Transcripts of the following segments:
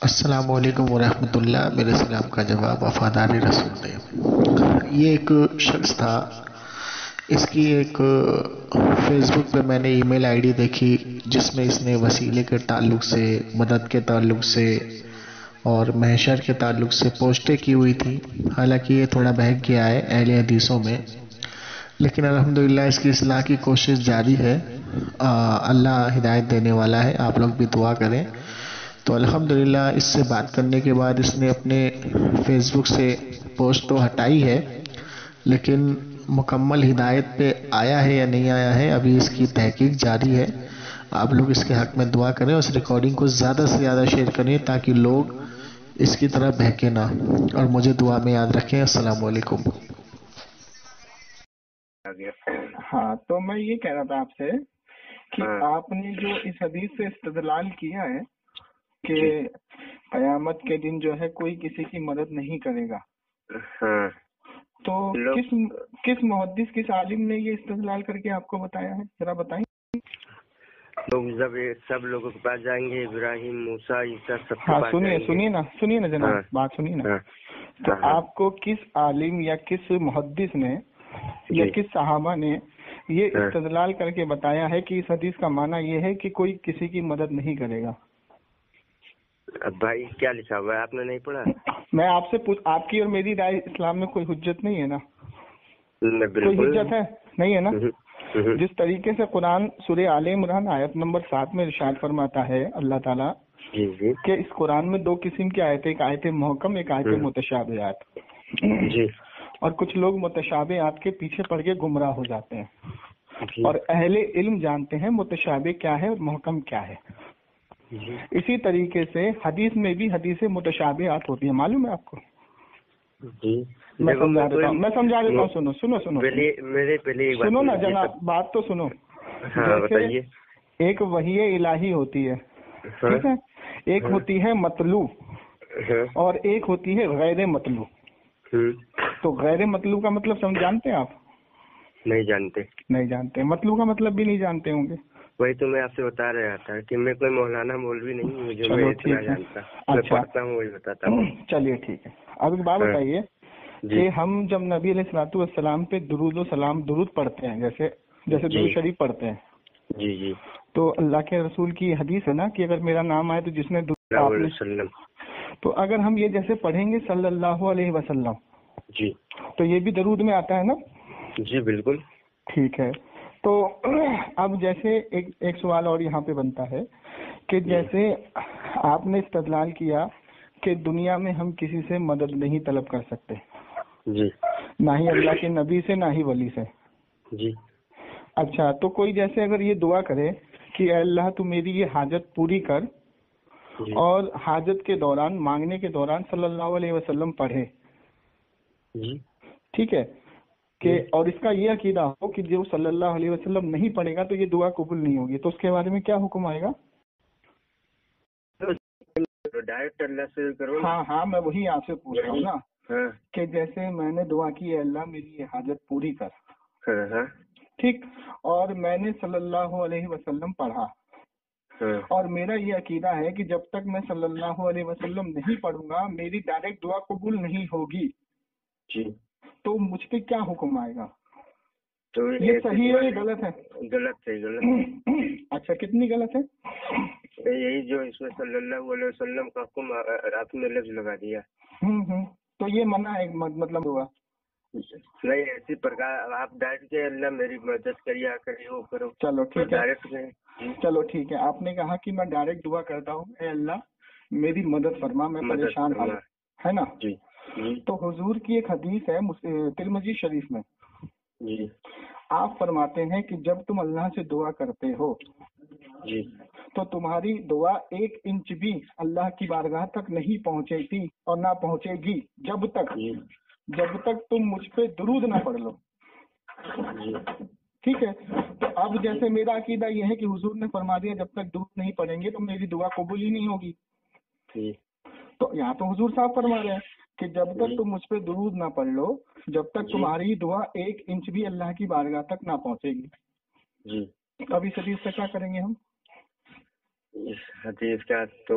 السلام علیکم ورحمۃ اللہ۔ میرے سلام کا جواب وفادار رسول نے۔ یہ ایک شخص تھا، اس کی ایک فیس بک پہ میں نے ای میل آئی ڈی دیکھی جس میں اس نے وسیلے کے تعلق سے، مدد کے تعلق سے اور محشر کے تعلق سے پوسٹیں کی ہوئی تھی۔ حالانکہ یہ تھوڑا بہک گیا ہے اہل حدیثوں میں، لیکن الحمدللہ اس کی اصلاح کی کوشش جاری ہے۔ اللہ ہدایت دینے والا ہے، آپ لوگ بھی دعا کریں۔ تو الحمدللہ اس سے بات کرنے کے بعد اس نے اپنے فیس بک سے پوسٹ تو ہٹائی ہے، لیکن مکمل ہدایت پہ آیا ہے یا نہیں آیا ہے ابھی اس کی تحقیق جاری ہے۔ آپ لوگ اس کے حق میں دعا کریں اور اس ریکارڈنگ کو زیادہ سے زیادہ شیئر کریں تاکہ لوگ اس کی طرح بہکے نہ، اور مجھے دعا میں یاد رکھیں۔ السلام علیکم۔ ہاں، تو میں یہ کہہ رہا تھا آپ سے کہ آپ نے جو اس حدیث سے استدلال کیا ہے کہ قیامت کے دن جو ہے کوئی کسی کی مدد نہیں کرے گا، تو کس محدث کس عالم نے یہ استدلال کر کے آپ کو بتایا ہے، ذرا بتائیں۔ لوگ جب سب لوگوں کے پاس جائیں گے، ابراہیم، موسیٰ، عیسیٰ، سب کے ہاں پاس سنیے نا جناب، بات سنیے نا۔ تو آپ کو کس عالم یا کس محدث نے یا کس صحابہ نے یہ استدلال کر کے بتایا ہے کہ اس حدیث کا معنی یہ ہے کہ کوئی کسی کی مدد نہیں کرے گا؟ اب بھائی کیا لکھا ہوا ہے، آپ نے نہیں پڑھا؟ میں آپ سے آپ کی اور میری رائے اسلام میں کوئی حجت نہیں ہے نا؟ کوئی حجت ہے نہیں ہے نا؟ جس طریقے سے قرآن سورہ آل عمران آیت نمبر 7 میں ارشاد فرماتا ہے اللہ تعالیٰ کہ اس قرآن میں دو قسم کی آیتیں، ایک آیت محکم، ایک آیت متشابہات، اور کچھ لوگ متشابہات کے پیچھے پڑ کے گمراہ ہو جاتے ہیں، اور اہل علم جانتے ہیں متشابہ کیا ہے اور محکم کیا ہے۔ اسی طریقے سے حدیث میں بھی حدیث متشابہات ہوتی ہیں، معلوم ہے آپ کو؟ میں سمجھا دیتا ہوں، سنو نا جناب، بات تو سنو۔ جیسے ایک وحی الہی ہوتی ہے، ٹھیک ہے، ایک ہوتی ہے مطلوع اور ایک ہوتی ہے غیر مطلوع۔ تو غیر مطلوع کا مطلب جانتے ہیں آپ؟ نہیں جانتے۔ مطلوع کا مطلب بھی نہیں جانتے ہوں گے۔ وہی تو میں آپ سے بتا رہا تھا کہ میں کوئی مولانا مولوی نہیں ہوں جو میں اتنا جانتا، میں پڑھتا ہوں وہی بتاتا ہوں۔ چلیے ٹھیک ہے، اب ایک بات بتائیے کہ ہم جب نبی علیہ الصلوۃ والسلام پہ درود پڑھتے ہیں، جیسے درود شریف پڑھتے ہیں، تو اللہ کے رسول کی حدیث ہے نا کہ اگر میرا نام آئے تو جس نے تو اگر ہم یہ جیسے پڑھیں گے صلی اللہ علیہ وسلم، تو یہ بھی درود میں آتا ہے نا؟ جی بالکل ٹھیک ہے۔ تو اب جیسے ایک سوال اور یہاں پہ بنتا ہے کہ جیسے آپ نے استدلال کیا کہ دنیا میں ہم کسی سے مدد نہیں طلب کر سکتے، نہ ہی اللہ کے نبی سے، نہ ہی ولی سے۔ اچھا، تو کوئی جیسے اگر یہ دعا کرے کہ اے اللہ تو میری یہ حاجت پوری کر، اور حاجت کے دوران، مانگنے کے دوران صلی اللہ علیہ وسلم پڑھے، ٹھیک ہے، کہ اور اس کا یہ عقیدہ ہو کہ جو صلی اللہ علیہ وسلم نہیں پڑھے گا تو یہ دعا قبول نہیں ہوگی، تو اس کے بارے میں کیا حکم آئے گا؟ ڈائریکٹ اللہ سے کرو۔ ہاں میں وہی آپ سے پوچھ رہا ہوں نا کہ جیسے میں نے دعا کی اے اللہ میری یہ حاجت پوری کر، ٹھیک، اور میں نے صلی اللہ علیہ وسلم پڑھا، اور میرا یہ عقیدہ ہے کہ جب تک میں صلی اللہ علیہ وسلم نہیں پڑھوں گا میری ڈائریکٹ دعا قبول نہیں ہوگی، تو مجھ پہ کیا حکم آئے گا؟ تو یہ صحیح ہے یا غلط ہے؟ غلط ہے۔ اچھا، کتنی غلط ہے؟ یہی جو اس میں صلی اللہ علیہ وسلم کا حکم آپ نے لفظ لگا دیا۔ تو یہ منع ہے، مطلب ہوا نہیں ایسی پرکار آپ ڈائریکٹ کے اللہ میری مدد کریے کریے وہ کرو۔ چلو ٹھیک ہے، ڈائریکٹ چلو ٹھیک ہے، آپ نے کہا کہ میں ڈائریکٹ دعا کرتا ہوں اے اللہ میری مدد فرما، میں پریشان ہوں، ہے نا؟ تو حضور کی ایک حدیث ہے ترمذی شریف میں، آپ فرماتے ہیں کہ جب تم اللہ سے دعا کرتے ہو تو تمہاری دعا 1 انچ بھی اللہ کی بارگاہ تک نہیں پہنچے گی اور نہ پہنچے گی جب تک تم مجھ پہ درود نہ پڑھ لو، ٹھیک ہے؟ تو اب جیسے میرا عقیدہ یہ ہے کہ حضور نے فرما دیا جب تک درود نہیں پڑھیں گے تو میری دعا قبول ہی نہیں ہوگی، تو یہاں تو حضور صاحب فرما رہے ہیں کہ جب تک تم مجھ پہ درود نہ پڑھ لو جب تک تمہاری دعا 1 انچ بھی اللہ کی بارگاہ تک نہ پہنچے گی۔ اب اس حدیث سے کیا کریں گے ہم؟ اس حدیث کا تو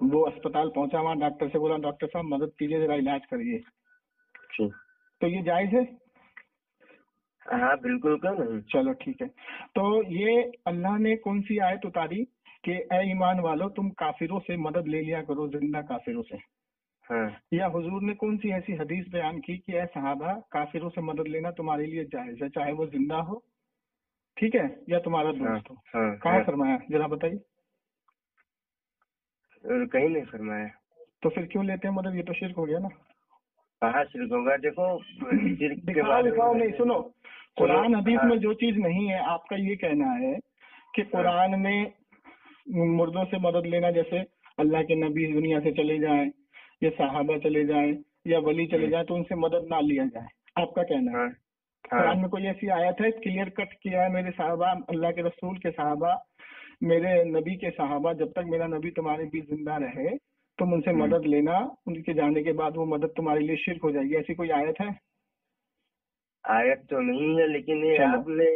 وہ اسپتال پہنچا, وہاں ڈاکٹر سے بولا ڈاکٹر صاحب مدد کیجیے, ذرا علاج کریے, تو یہ جائز ہے؟ ہاں بالکل, کیوں نہیں. چلو ٹھیک ہے. تو یہ اللہ نے کون سی آیت اتاری کہ اے ایمان والو تم کافروں سے مدد لے لیا کرو, زندہ کافروں سے؟ ہاں. یا حضور نے کون سی ایسی حدیث بیان کی کہ اے صحابہ کافروں سے مدد لینا تمہارے لیے جائز ہے, چاہے وہ زندہ ہو, ٹھیک ہے, یا تمہارا دوست ہو؟ کہاں فرمایا ذرا بتائیے. کہیں نہیں فرمایا. تو پھر کیوں لیتے ہیں مدد؟ یہ تو شرک ہو گیا نا. کہاں شرک ہوگا؟ دیکھو دکھاؤ نہیں, سنو, قرآن حدیث میں جو چیز نہیں ہے, آپ کا یہ کہنا ہے کہ قرآن میں مردوں سے مدد لینا, جیسے اللہ کے نبی دنیا سے چلے جائیں یا صحابہ چلے جائیں یا ولی چلے جائیں تو ان سے مدد نہ لیا جائے, آپ کا کہنا ہے. قرآن میں کوئی ایسی آیت ہے کلیئر کٹ کیا ہے میرے صحابہ, اللہ کے رسول کے صحابہ, میرے نبی کے صحابہ, جب تک میرا نبی تمہارے بیچ زندہ رہے تم ان سے مدد لینا, ان کے جانے کے بعد وہ مدد تمہارے لیے شرک ہو جائے گی, ایسی کوئی آیت ہے؟ آیت تو نہیں ہے, لیکن آپ نے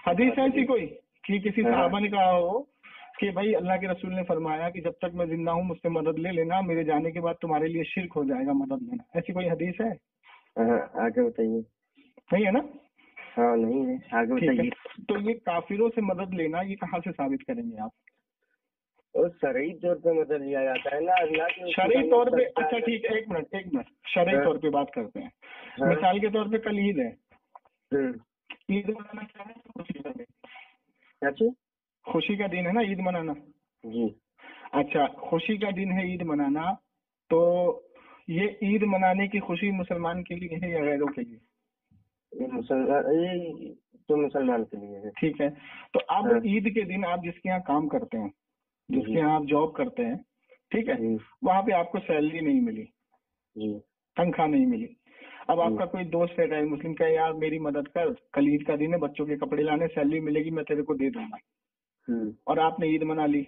حدیث ہے ایسی کوئی کہ کسی صحابہ نے کہا ہو کہ بھائی اللہ کے رسول نے فرمایا کہ جب تک میں زندہ ہوں مجھ سے مدد لے لینا, میرے جانے کے بعد تمہارے لیے شرک ہو جائے گا مدد لینا, ایسی کوئی حدیث ہے؟ آگے بتائیے. نہیں ہے نا؟ ہاں نہیں ہے, آگے بتائیے. تو یہ کافروں سے مدد لینا یہ کہاں سے ثابت کریں گے آپ؟ شرعی طور پہ مدد لیا جاتا ہے نا اللہ کے. شرعی طور پہ؟ اچھا ٹھیک ہے, ایک منٹ, شرعی طور پہ بات کرتے ہیں. مثال کے طور پہ کل عید ہے, عید منانا کیا ہے؟ خوشی کا دن ہے نا عید منانا. جی. اچھا, خوشی کا دن ہے عید منانا, تو یہ عید منانے کی خوشی مسلمان کے لیے ہے یا غیروں کے لیے؟ مسلمان کے لیے ہے. ٹھیک ہے, تو اب عید کے دن آپ جس کے یہاں کام کرتے ہیں, جس کے یہاں آپ جاب کرتے ہیں, ٹھیک ہے, وہاں پہ آپ کو سیلری نہیں ملی, تنخواہ نہیں ملی. اب آپ کا کوئی دوست ہے غیر مسلم کا, یار میری مدد کر, کل عید کا دن ہے, بچوں کے کپڑے لانے, سیلری ملے گی میں تیرے کو دے دوں گا, اور آپ نے عید منا لی,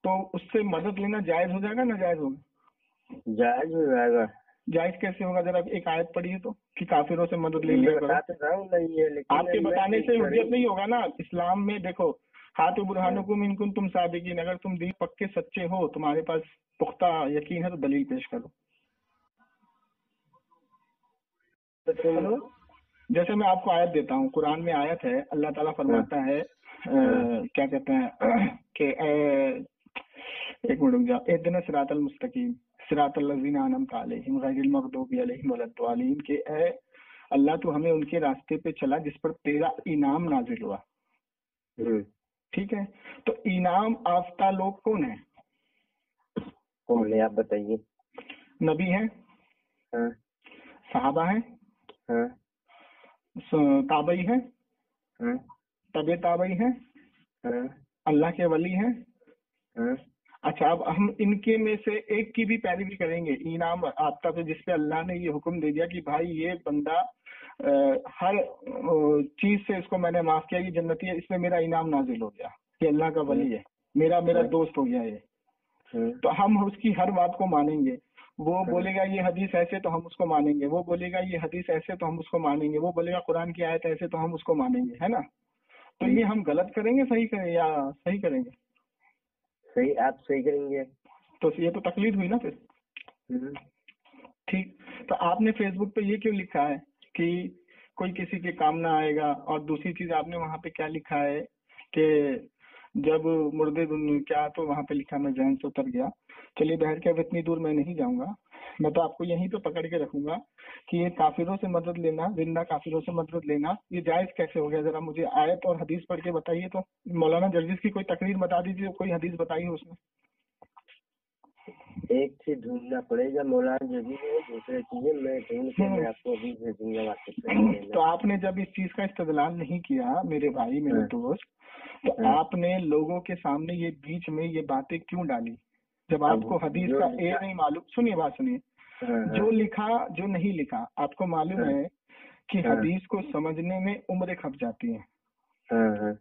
تو اس سے مدد لینا جائز ہو جائے گا نا جائز ہوگا؟ جائز ہو جائے گا. جائز کیسے ہوگا؟ ذرا ایک آیت پڑھی ہے تو کہ کافروں سے مدد لے لیا کرو. آپ کے بتانے سے حجت نہیں ہوگا نا. اسلام میں دیکھو, ہاتھ برہانکم ان کنتم صادقین, اگر تم دل پکے سچے ہو, تمہارے پاس پختہ یقین ہے تو دلیل پیش کرو. جیسے میں آپ کو آیت دیتا ہوں, قرآن میں آیت ہے, اللہ تعالیٰ فرماتا ہے کیا کہتے ہیں کہ ایک منٹ رک جا, اہدنا صراط المستقیم صراط الذین انعمت علیہم غیر المغضوب علیہم ولا الضالین, کہ اے اللہ تو ہمیں ان کے راستے پہ چلا جس پر تیرا انعام نازل ہوا. ٹھیک ہے, تو انعام یافتہ لوگ کون ہیں؟ کون ہے آپ بتائیے. نبی ہیں, صحابہ ہیں, تابعی ہیں, طبع تابعی ہیں, اللہ کے ولی ہیں. اچھا, اب ہم ان کے میں سے ایک کی بھی پیروی کریں گے انعام یافتہ پہ, جس پہ اللہ نے یہ حکم دے دیا کہ بھائی یہ بندہ ہر چیز سے اس کو میں نے معاف کیا, یہ جنتی ہے, اس میں میرا انعام نازل ہو گیا, یہ اللہ کا ولی ہے, میرا دوست ہو گیا یہ, تو ہم اس کی ہر بات کو مانیں گے. وہ بولے گا یہ حدیث ایسے تو ہم اس کو مانیں گے, وہ بولے گا یہ حدیث ایسے تو ہم اس کو مانیں گے, وہ بولے گا قرآن کی آیت ایسے تو ہم اس کو مانیں گے, ہے نا؟ تو یہ ہم غلط کریں گے صحیح کریں یا صحیح کریں گے؟ صحیح, آپ صحیح کریں گے. تو یہ تو تقلید ہوئی نا پھر. ٹھیک, تو آپ نے فیس بک پہ یہ کیوں لکھا ہے کہ کوئی کسی کے کام نہ آئے گا, اور دوسری چیز آپ نے وہاں پہ کیا لکھا ہے کہ جب مردے کیا, تو وہاں پہ لکھا, میں ذہن سے اتر گیا. چلیے بہر کے اب اتنی دور میں نہیں جاؤں گا, میں تو آپ کو یہیں پہ پکڑ کے رکھوں گا کہ یہ کافروں سے مدد لینا, زندہ کافروں سے مدد لینا, یہ جائز کیسے ہو گیا؟ ذرا مجھے آیت اور حدیث پڑھ کے بتائیے. تو مولانا جرجس کی کوئی تقریر بتا دیجیے, کوئی حدیث بتائیے اس میں. ایک چیز ڈھونڈنا پڑے گا مولانا جرجس, دوسرے چیزیں میں ڈھونڈ کے میں آپ کو ابھی بھیجوں گا واٹس ایپ پہ. تو آپ نے جب اس چیز کا استدلال نہیں کیا میرے بھائی, میرے دوست, تو آپ نے لوگوں کے سامنے یہ بیچ میں یہ باتیں کیوں ڈالی جب آپ کو حدیث کا اے نہیں معلوم؟ سنیے بات سنیے, جو لکھا جو نہیں لکھا آپ کو معلوم ہے کہ حدیث کو سمجھنے میں عمریں کھپ جاتی ہیں.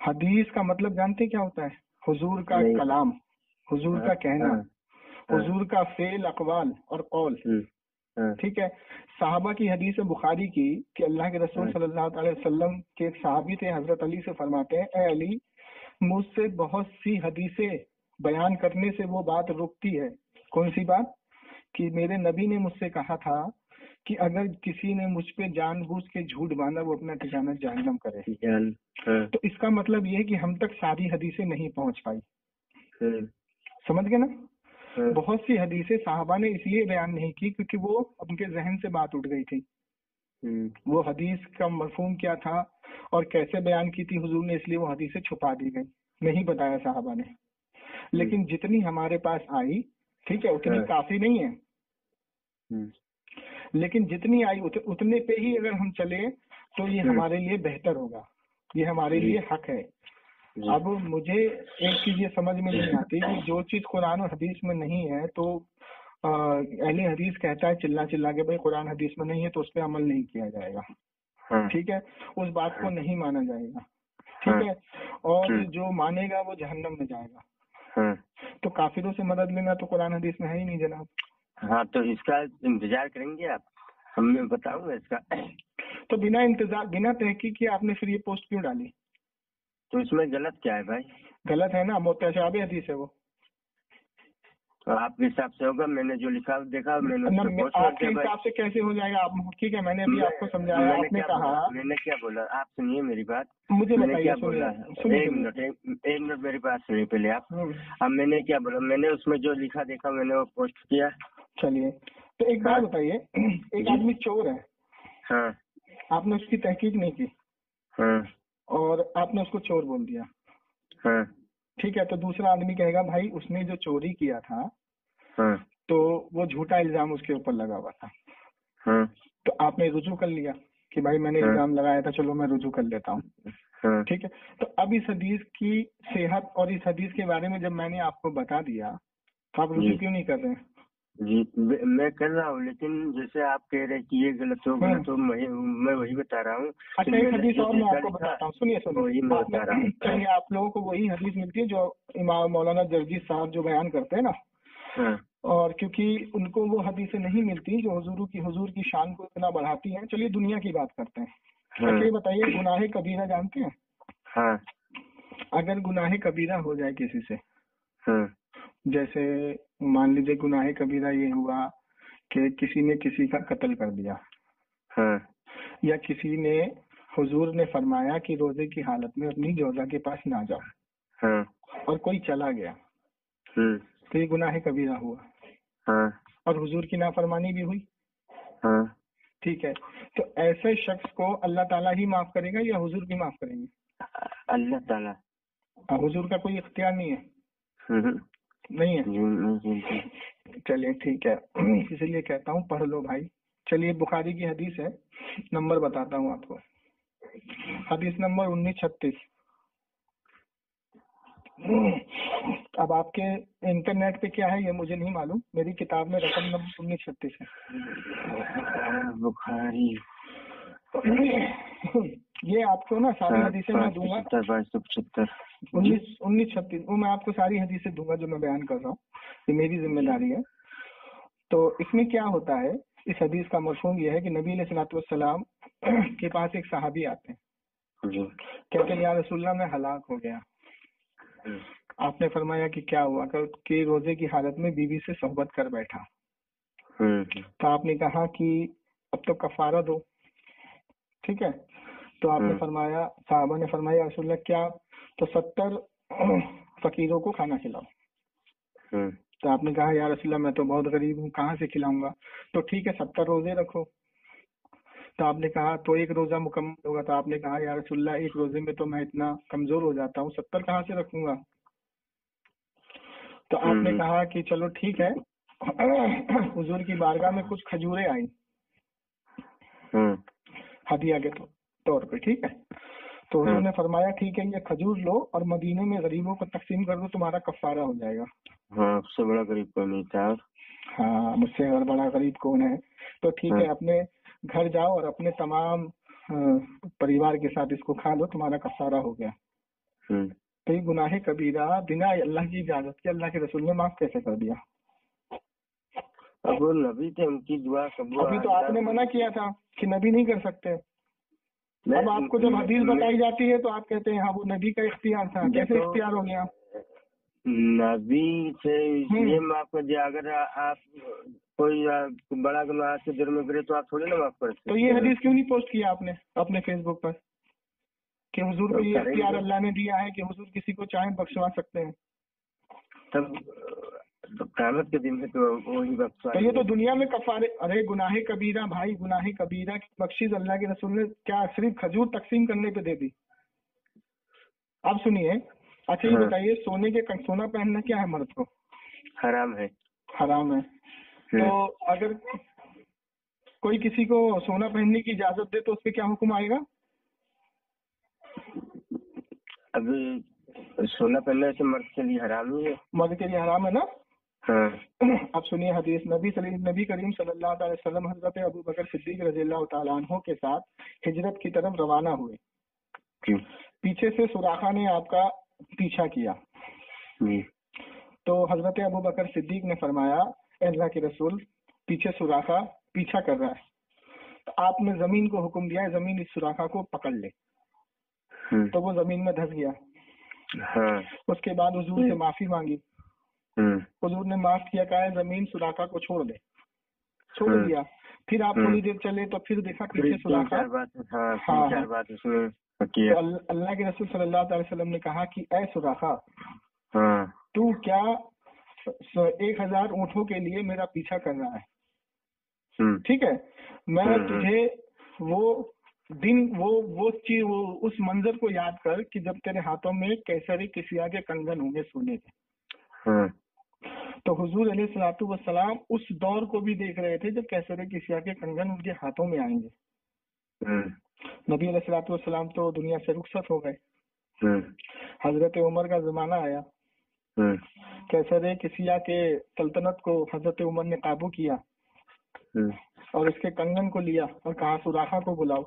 حدیث کا مطلب جانتے کیا ہوتا ہے؟ حضور کا کلام, حضور کا کہنا, حضور کا فعل, اقوال اور قول. ٹھیک ہے, صحابہ کی حدیث بخاری کی کہ اللہ کے رسول صلی اللہ علیہ وسلم کے ایک صحابی تھے, حضرت علی سے فرماتے ہیں, اے علی مجھ سے بہت سی حدیثیں بیان کرنے سے وہ بات رکتی ہے. کون سی بات؟ کہ میرے نبی نے مجھ سے کہا تھا کہ اگر کسی نے مجھ پہ جان بوجھ کے جھوٹ باندھا وہ اپنا ٹھکانہ جہنم کرے. تو اس کا مطلب یہ ہے کہ ہم تک ساری حدیثیں نہیں پہنچ پائی. سمجھ گئے نا؟ بہت سی حدیثیں صحابہ نے اس لیے بیان نہیں کی کیونکہ وہ ان کے ذہن سے بات اٹھ گئی تھی. وہ حدیث کا مفہوم کیا تھا اور کیسے بیان کی تھی حضور نے، اس لیے وہ حدیثیں چھپا دی گئی، نہیں بتایا صحابہ نے. لیکن جتنی ہمارے پاس آئی ٹھیک ہے اتنی کافی نہیں ہے، لیکن جتنی آئی اتنے پہ ہی اگر ہم چلے تو یہ ہمارے لیے بہتر ہوگا، یہ ہمارے لیے حق ہے. اب مجھے ایک چیز یہ سمجھ میں نہیں آتی کہ جو چیز قرآن اور حدیث میں نہیں ہے تو اہل حدیث کہتا ہے چلا چلا کے بھائی قرآن حدیث میں نہیں ہے تو اس پہ عمل نہیں کیا جائے گا. ٹھیک ہے، اس بات کو نہیں مانا جائے گا. ٹھیک ہے، اور جو مانے گا وہ جہنم میں جائے گا. تو کافروں سے مدد لینا تو قرآن حدیث میں ہے ہی نہیں جناب. ہاں تو اس کا انتظار کریں گے آپ؟ ہم میں بتاؤں گا اس کا. تو بنا انتظار بنا تحقیق کے آپ نے پھر یہ پوسٹ کیوں ڈالی؟ تو اس میں غلط کیا ہے بھائی؟ غلط ہے نا، متشابہ حدیث ہے وہ. تو آپ کے حساب سے ہوگا، میں نے جو لکھا دیکھا میں نے آپ کے حساب سے کیسے ہو جائے گا؟ آپ ٹھیک ہے، میں نے ابھی آپ کو سمجھایا، آپ نے کہا. میں نے کیا بولا آپ سنیے میری بات. مجھے میں نے کیا بولا؟ سنیے ایک منٹ میری بات سنیے پہلے آپ. اب میں نے کیا بولا؟ میں نے اس میں جو لکھا دیکھا میں نے وہ پوسٹ کیا. چلیے تو ایک بات بتائیے، ایک آدمی چور ہے، ہاں، آپ نے اس کی تحقیق نہیں کی، ہاں، اور آپ نے اس کو چور بول دیا. ہاں، ٹھیک ہے، تو دوسرا آدمی کہے گا بھائی اس نے جو چوری کیا تھا ہاں، تو وہ جھوٹا الزام اس کے اوپر لگا ہوا تھا. ہاں، تو آپ نے رجوع کر لیا کہ بھائی میں نے الزام لگایا تھا، چلو میں رجوع کر لیتا ہوں. ہاں. ٹھیک ہے، تو اب اس حدیث کی صحت اور اس حدیث کے بارے میں جب میں نے آپ کو بتا دیا تو آپ رجوع کیوں نہیں کر رہے ہیں؟ جی میں کر رہا ہوں، لیکن جیسے آپ کہہ رہے کہ یہ غلط ہو میں وہی بتا رہا ہوں. اچھا ایک حدیث اور میں آپ کو بتاتا ہوں، سنیے. چلیے آپ لوگوں کو وہی حدیث ملتی ہے جو امام مولانا جرجی صاحب جو بیان کرتے ہیں نا، اور کیونکہ ان کو وہ حدیثیں نہیں ملتی جو حضور کی شان کو اتنا بڑھاتی ہیں. چلیے دنیا کی بات کرتے ہیں. اچھا یہ بتائیے گناہ کبیرہ جانتے ہیں؟ ہاں. اگر گناہ کبیرہ ہو جائے کسی سے، جیسے مان لیجیے گناہ کبیرہ یہ ہوا کہ کسی نے کسی کا قتل کر دیا، یا کسی نے حضور نے فرمایا کہ روزے کی حالت میں اپنی جوزہ کے پاس نہ جاؤ، اور کوئی چلا گیا، تو یہ گناہ کبیرہ ہوا، اور حضور کی نافرمانی بھی ہوئی. ٹھیک ہے، تو ایسے شخص کو اللہ تعالیٰ ہی معاف کرے گا یا حضور بھی معاف کریں گے؟ اللہ تعالیٰ. حضور کا کوئی اختیار نہیں ہے؟ نہیں ہے. چلیے ٹھیک ہے، اسی لیے کہتا ہوں پڑھ لو بھائی. چلیے بخاری کی حدیث ہے، نمبر بتاتا ہوں آپ کو. حدیث نمبر 1936. اب آپ کے انٹرنیٹ پہ کیا ہے یہ مجھے نہیں معلوم، میری کتاب میں رقم نمبر 1936 ہے. بخاری یہ آپ کو نا ساری حدیثیں میں دوں گا. 1936 وہ میں آپ کو ساری حدیثیں دوں گا جو میں بیان کر رہا ہوں، یہ میری ذمہ داری ہے. تو اس میں کیا ہوتا ہے، اس حدیث کا مفہوم یہ ہے کہ نبی علیہ الصلوۃ والسلام کے پاس ایک صحابی آتے ہیں، کہتے ہیں یا رسول اللہ میں ہلاک ہو گیا. آپ نے فرمایا کہ کیا ہوا؟ کہ روزے کی حالت میں بیوی سے صحبت کر بیٹھا. تو آپ نے کہا کہ اب تو کفارہ دو. ٹھیک ہے، تو آپ نے فرمایا، صحابہ نے فرمایا رسول اللہ کیا؟ تو 70 فقیروں کو کھانا کھلاؤ. تو آپ نے کہا یا رسول اللہ میں تو بہت غریب ہوں، کہاں سے کھلاؤں گا؟ تو ٹھیک ہے 70 روزے رکھو. تو آپ نے کہا تو ایک روزہ مکمل ہوگا. تو آپ نے کہا یا رسول اللہ ایک روزے میں تو میں اتنا کمزور ہو جاتا ہوں، 70 کہاں سے رکھوں گا؟ تو آپ نے کہا کہ چلو ٹھیک ہے. حضور کی بارگاہ میں کچھ کھجوریں آئیں ہدیہ کے طور پہ. ٹھیک ہے، تو حضور نے فرمایا ٹھیک ہے یہ کھجور لو اور مدینے میں غریبوں کو تقسیم کر دو، تمہارا کفارہ ہو جائے گا. ہاں، اس سے بڑا غریب کون نہیں تھا. ہاں، مجھ سے اور بڑا غریب کون ہے. تو ٹھیک ہے اپنے گھر جاؤ اور اپنے تمام پریوار کے ساتھ اس کو کھا لو، تمہارا کفارہ ہو گیا. تو یہ گناہ کبیرہ بنا اللہ کی اجازت کے اللہ کے رسول نے معاف کیسے کر دیا؟ اب وہ نبی تھے، ان کی دعا قبول. ابھی تو آپ نے منع کیا تھا کہ نبی نہیں کر سکتے. اب آپ کو جب حدیث بتائی جاتی ہے تو آپ کہتے ہیں ہاں وہ نبی کا اختیار تھا. کیسے اختیار ہو گیا؟ نبی سے یہ معاف کر دیا، اگر آپ کوئی بڑا گناہ سے جرم کرے تو آپ تھوڑی نا معاف کر سکتے؟ تو یہ حدیث کیوں نہیں پوسٹ کیا آپ نے اپنے فیس بک پر کہ حضور کو یہ اختیار اللہ نے دیا ہے کہ حضور کسی کو چاہیں بخشوا سکتے ہیں؟ تب قیامت کے دن میں تو وہی بخشوا. تو یہ تو دنیا میں کفارے. ارے گناہ کبیرہ بھائی، گناہ کبیرہ کی بخشش اللہ کے رسول نے کیا صرف کھجور تقسیم کرنے پہ دے دی؟ اب سنیے. اچھا یہ بتائیے، سونا پہننا کیا ہے مرد کو؟ حرام ہے. حرام ہے. تو اگر کوئی کسی کو سونا پہننے کی اجازت دے تو اس پہ کیا حکم آئے گا؟ ابھی سونا پہننے سے مرد کے لیے حرام ہی ہے. مرد کے لیے حرام ہے نا؟ ہاں. اب سنیے حدیث. نبی کریم صلی اللہ علیہ وسلم حضرت ابو بکر صدیق رضی اللہ تعالیٰ عنہ کے ساتھ ہجرت کی طرف روانہ ہوئے. پیچھے سے سوراخا نے آپ کا پیچھا کیا. تو حضرت ابو بکر صدیق نے فرمایا، اے اللہ کے رسول، پیچھے سوراخا پیچھا کر رہا ہے. تو آپ نے زمین کو حکم دیا ہے زمین اس سوراخا کو پکڑ لے. تو وہ زمین میں دھس گیا. اس کے بعد حضور سے معافی مانگی. حضور نے معاف کیا، کہا ہے زمین سوراخا کو چھوڑ دے. چھوڑ دیا. پھر آپ تھوڑی دیر چلے تو پھر دیکھا پیچھے سوراخا. اللہ کے رسول صلی اللہ علیہ وسلم نے کہا کہ اے سوراخا، تو کیا 1000 اونٹوں کے لیے میرا پیچھا کر رہا ہے؟ ٹھیک ہے، میں تجھے وہ دن وہ چیز اس منظر کو یاد کر کہ جب تیرے ہاتھوں میں کیسر کسیا کے کنگن ہوں گے سونے کے. تو حضور علیہ الصلوۃ والسلام اس دور کو بھی دیکھ رہے تھے جب کیسر کسیا کے کنگن ان کے ہاتھوں میں آئیں گے. نبی علیہ الصلوۃ والسلام تو دنیا سے رخصت ہو گئے. حضرت عمر کا زمانہ آیا. کیسر کسیا کے سلطنت کو حضرت عمر نے قابو کیا اور اس کے کنگن کو لیا اور کہا سوراخا کو بلاؤ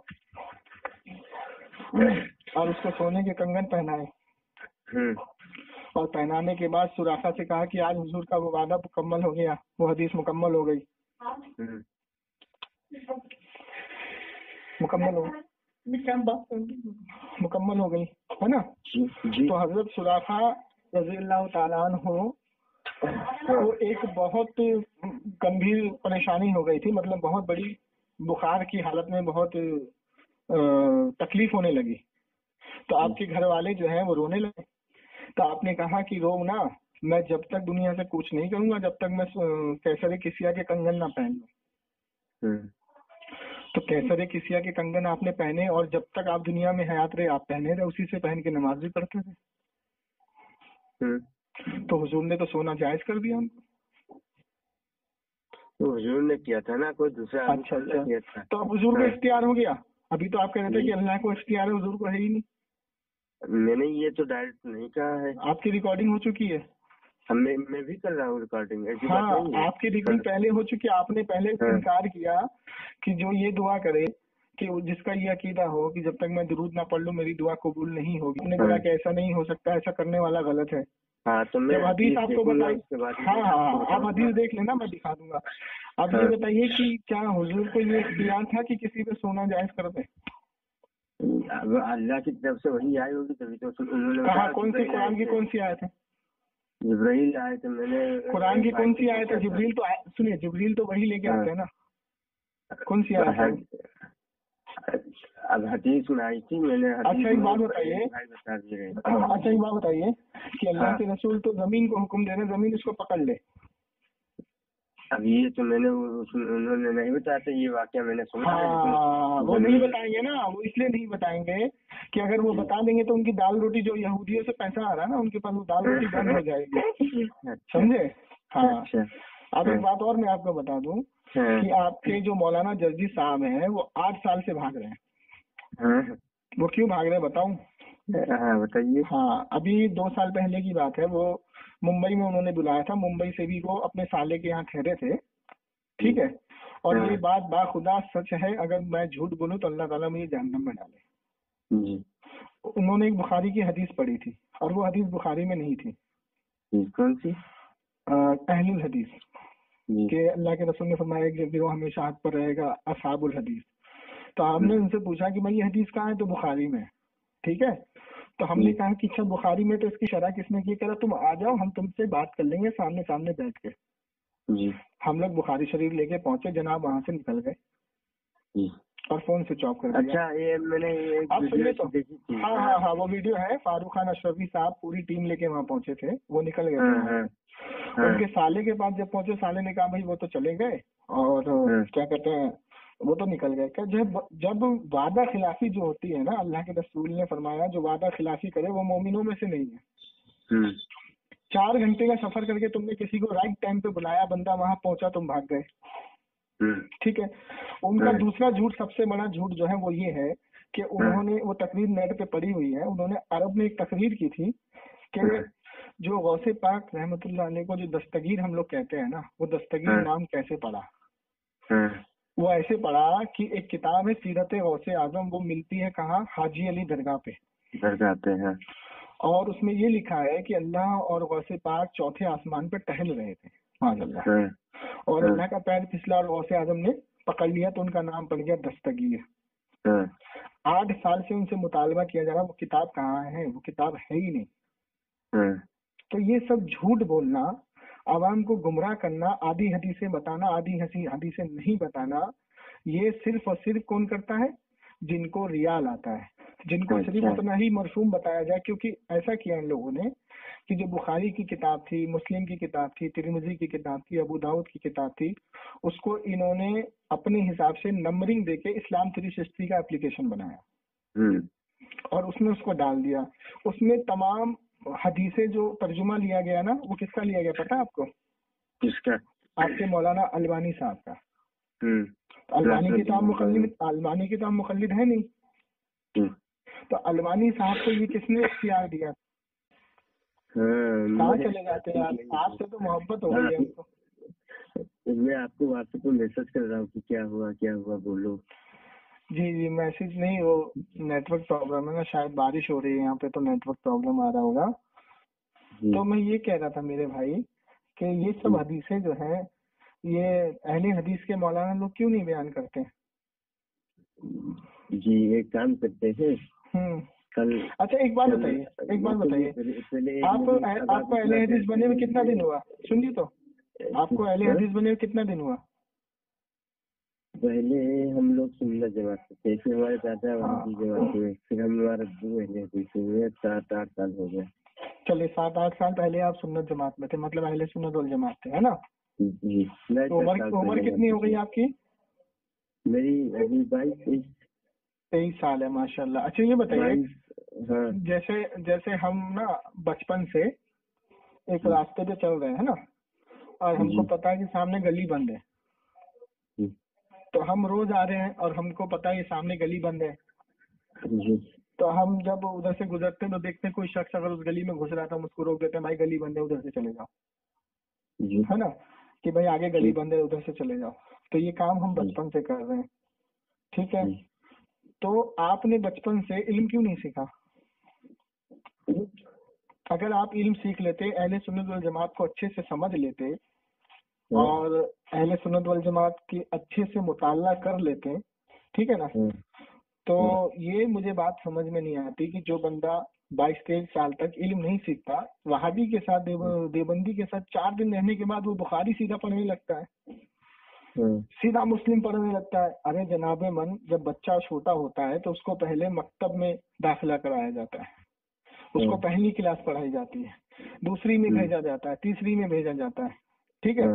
اور اس کو سونے کے کنگن پہنائے. اور پہنانے کے بعد سوراخا سے کہا کہ آج حضور کا وہ وعدہ مکمل ہو گیا، وہ حدیث مکمل ہو گئی. مکمل ہو گئی ہے نا. تو حضرت سوراخا رضی اللہ تعالیٰ عنہ کو ایک بہت گمبھیر پریشانی ہو گئی تھی، مطلب بہت بڑی بخار کی حالت میں بہت تکلیف ہونے لگی. تو آپ کے گھر والے جو ہیں وہ رونے لگے. تو آپ نے کہا کہ رو نا، میں جب تک دنیا سے کچھ نہیں کروں گا جب تک میں کیسر کسیا کے کنگن نہ پہن لوں. تو کیسر کسیا کے کنگن آپ نے پہنے اور جب تک آپ دنیا میں حیات رہے آپ پہنے رہے، اسی سے پہن کے نماز بھی پڑھتے تھے. تو حضور نے تو سونا جائز کر دیا. تو حضور نے کیا تھا نا، کوئی دوسرا. اچھا تو اب حضور کو اختیار ہو گیا. ابھی تو آپ کہہ رہے تھے کہ اللہ کو اختیار ہے، حضور کو ہے ہی نہیں. میں نے یہ تو ڈائریکٹ نہیں کہا ہے. آپ کی ریکارڈنگ ہو چکی ہے. میں بھی کر رہا ہوں ریکارڈنگ. ہاں آپ کی ریکارڈنگ پہلے ہو چکی ہے. آپ نے پہلے انکار کیا کہ جو یہ دعا کرے کہ جس کا یہ عقیدہ ہو کہ جب تک میں درود نہ پڑھ لوں میری دعا قبول نہیں ہوگی. آپ نے بولا کہ ایسا نہیں ہو سکتا، ایسا کرنے والا غلط ہے. جب حدیث آپ کو بتائی، ہاں آپ حدیث دیکھ لینا، میں دکھا دوں گا. اب یہ بتائیے کہ کیا حضور کو یہ اختیار تھا کہ کسی پہ سونا جائز کر دیں؟ اللہ کی طرف سے وہی آئی ہوگی تبھی تو انہوں نے کہا. کون سی قرآن کی کون سی آیت ہے؟ جبرائیل آئے تھے. میں نے قرآن کی کون سی آیت ہے؟ جبریل تو سنیے، جبریل تو وہی لے کے آتے ہیں نا. کون سی آیت ہے؟ اب حدیث میں آئی تھی. میں نے اچھا ایک بات بتائیے کہ اللہ کے رسول تو زمین کو حکم دے رہے زمین اس کو پکڑ لے. اب یہ تو میں نے انہوں نے نہیں بتایا تھا یہ واقعہ میں نے سنا. وہ نہیں بتائیں گے نا، وہ اس لیے نہیں بتائیں گے کہ اگر وہ بتا دیں گے تو ان کی دال روٹی جو یہودیوں سے پیسہ آ رہا ہے نا ان کے پاس وہ دال روٹی بند ہو جائے گی. سمجھے؟ ہاں. اب ایک بات اور میں آپ کو بتا دوں کہ آپ کے جو مولانا جرجی صاحب ہیں وہ 8 سال سے بھاگ رہے ہیں. وہ کیوں بھاگ رہے ہیں بتاؤں؟ بتائیے. ہاں ابھی 2 سال پہلے کی بات ہے. وہ ممبئی میں انہوں نے بلایا تھا. ممبئی سے بھی وہ اپنے سالے کے یہاں ٹھہرے تھے. ٹھیک ہے. اور یہ بات باخدا سچ ہے، اگر میں جھوٹ بولوں تو اللہ تعالیٰ مجھے جہنم میں ڈالے. انہوں نے ایک بخاری کی حدیث پڑھی تھی اور وہ حدیث بخاری میں نہیں تھی. کون سی؟ اہل الحدیث کہ اللہ کے رسول نے فرمایا کہ گروہ ہمیشہ حق پر رہے گا، اصحاب الحدیث. تو ہم نے ان سے پوچھا کہ بھائی یہ حدیث کہاں ہے؟ تو بخاری میں. ٹھیک ہے. تو ہم نے کہا کہ اچھا بخاری میں تو اس کی شرح کس نے کی؟ کہا تم آ جاؤ ہم تم سے بات کر لیں گے سامنے سامنے بیٹھ کے. جی. ہم لوگ بخاری شریف لے کے پہنچے، جناب وہاں سے نکل گئے اور فون سوئچ آف کر دیا. اچھا یہ میں نے آپ سنیے تو. ہاں وہ ویڈیو ہے. فاروق خان اشرفی صاحب پوری ٹیم لے کے وہاں پہنچے تھے، وہ نکل گئے تھے. ان کے سالے کے پاس جب پہنچے، سالے نے کہا بھائی وہ تو چلے گئے اور کیا کہتے ہیں وہ تو نکل گئے. کہ جب وعدہ خلافی جو ہوتی ہے نا، اللہ کے رسول نے فرمایا جو وعدہ خلافی کرے وہ مومنوں میں سے نہیں ہے. 4 گھنٹے کا سفر کر کے تم نے کسی کو رائٹ ٹائم پہ بلایا، بندہ وہاں پہنچا، تم بھاگ گئے. ٹھیک ہے. ان کا دوسرا جھوٹ، سب سے بڑا جھوٹ جو ہے وہ یہ ہے کہ انہوں نے وہ تقریر نیٹ پہ پڑی ہوئی ہے، انہوں نے عرب میں ایک تقریر کی تھی کہ جو غوث پاک رحمۃ اللہ علیہ کو جو دستگیر ہم لوگ کہتے ہیں نا، وہ دستگیر نام کیسے پڑا؟ وہ ایسے پڑھا کہ ایک کتاب ہے سیرت غوث اعظم، وہ ملتی ہے کہاں؟ حاجی علی درگاہ پہ. ہیں. اور اس میں یہ لکھا ہے کہ اللہ اور غوث پاک چوتھے آسمان پہ ٹہل رہے تھے، معاذ اللہ، اور اللہ کا پیر پھسلا اور غوث اعظم نے پکڑ لیا تو ان کا نام پڑ گیا دستگیر. 8 سال سے ان سے مطالبہ کیا جا رہا، وہ کتاب کہاں ہے؟ وہ کتاب ہے ہی نہیں. تو یہ سب جھوٹ بولنا، عوام کو گمراہ کرنا، آدھی حدیثیں بتانا، آدھی حدیثیں نہیں بتانا، یہ صرف اور صرف کون کرتا ہے؟ جن کو ریال آتا ہے، جن کو صرف اتنا ہی مرسوم بتایا جائے. کیونکہ ایسا کیا ان لوگوں نے کہ جو بخاری کی کتاب تھی، مسلم کی کتاب تھی، ترمذی کی کتاب تھی، ابو داؤد کی کتاب تھی، اس کو انہوں نے اپنے حساب سے نمبرنگ دے کے اسلام 360 کا اپلیکیشن بنایا اور اس میں اس کو ڈال دیا. اس میں تمام حدیثیں جو ترجمہ لیا گیا نا، وہ کس کا لیا گیا پتا آپ کو؟ کس کا؟ آپ کے مولانا البانی صاحب کا. البانی کتاب مقلد ہے نہیں، تو البانی صاحب کو یہ کس نے اختیار دیا؟ کہاں چلے جاتے ہیں آپ سے تو محبت ہو گئی ہے ہم کو. میں آپ کو واٹس ایپ پہ میسج کر رہا ہوں کہ کیا ہوا بولو. جی میسج نہیں، وہ نیٹ ورک پرابلم ہے نا، شاید بارش ہو رہی ہے یہاں پہ تو نیٹ ورک پرابلم آ رہا ہوگا. تو میں یہ کہہ رہا تھا میرے بھائی کہ یہ سب حدیثیں جو ہیں یہ اہل حدیث کے مولانا لوگ کیوں نہیں بیان کرتے؟ جی ایک کام کرتے ہیں. اچھا ایک بات بتائیے، آپ کو اہل حدیث بنے ہوئے کتنا دن ہوا؟ سنیے تو، آپ کو اہل حدیث بنے ہوئے کتنا دن ہوا؟ پہلے ہم لوگ سنت جماعت تھے، پھر ہمارے دادا کی جماعت ہوئے، پھر ہمارا 7-8 سال ہو گئے. چلے 7-8 سال پہلے آپ سنت جماعت میں تھے، مطلب اہل سنت والجماعت تھے، ہے نا؟ جی. عمر کتنی ہو گئی آپ کی؟ میری ابھی 23 سال ہے، ماشاء اللہ. اچھا یہ بتائیے، جیسے ہم نا بچپن سے ایک راستے پہ چل رہے ہیں نا، اور ہم کو پتا ہے کہ سامنے گلی بند ہے، تو ہم روز آ رہے ہیں اور ہم کو پتا ہے یہ سامنے گلی بند ہے، تو ہم جب ادھر سے گزرتے ہیں تو دیکھتے ہیں کوئی شخص اگر اس گلی میں گھس رہا تھا، ہم اس کو روک دیتے ہیں، بھائی گلی بند ہے ادھر سے چلے جاؤ، ہے نا، کہ بھائی آگے گلی بند ہے ادھر سے چلے جاؤ. تو یہ کام ہم بچپن سے کر رہے ہیں، ٹھیک ہے. تو آپ نے بچپن سے علم کیوں نہیں سیکھا؟ اگر آپ علم سیکھ لیتے، اہل سنت والجماعت کو اچھے سے سمجھ لیتے اور اہل سنت والجماعت کی اچھے سے مطالعہ کر لیتے، ٹھیک ہے نا، تو یہ مجھے بات سمجھ میں نہیں آتی کہ جو بندہ 22-23 سال تک علم نہیں سیکھتا، وہابی کے ساتھ دیوبندی کے ساتھ 4 دن رہنے کے بعد وہ بخاری سیدھا پڑھنے لگتا ہے، سیدھا مسلم پڑھنے لگتا ہے. ارے جناب من، جب بچہ چھوٹا ہوتا ہے تو اس کو پہلے مکتب میں داخلہ کرایا جاتا ہے، اس کو پہلی کلاس پڑھائی جاتی ہے، دوسری میں بھیجا جاتا ہے، تیسری میں بھیجا جاتا ہے، ٹھیک ہے.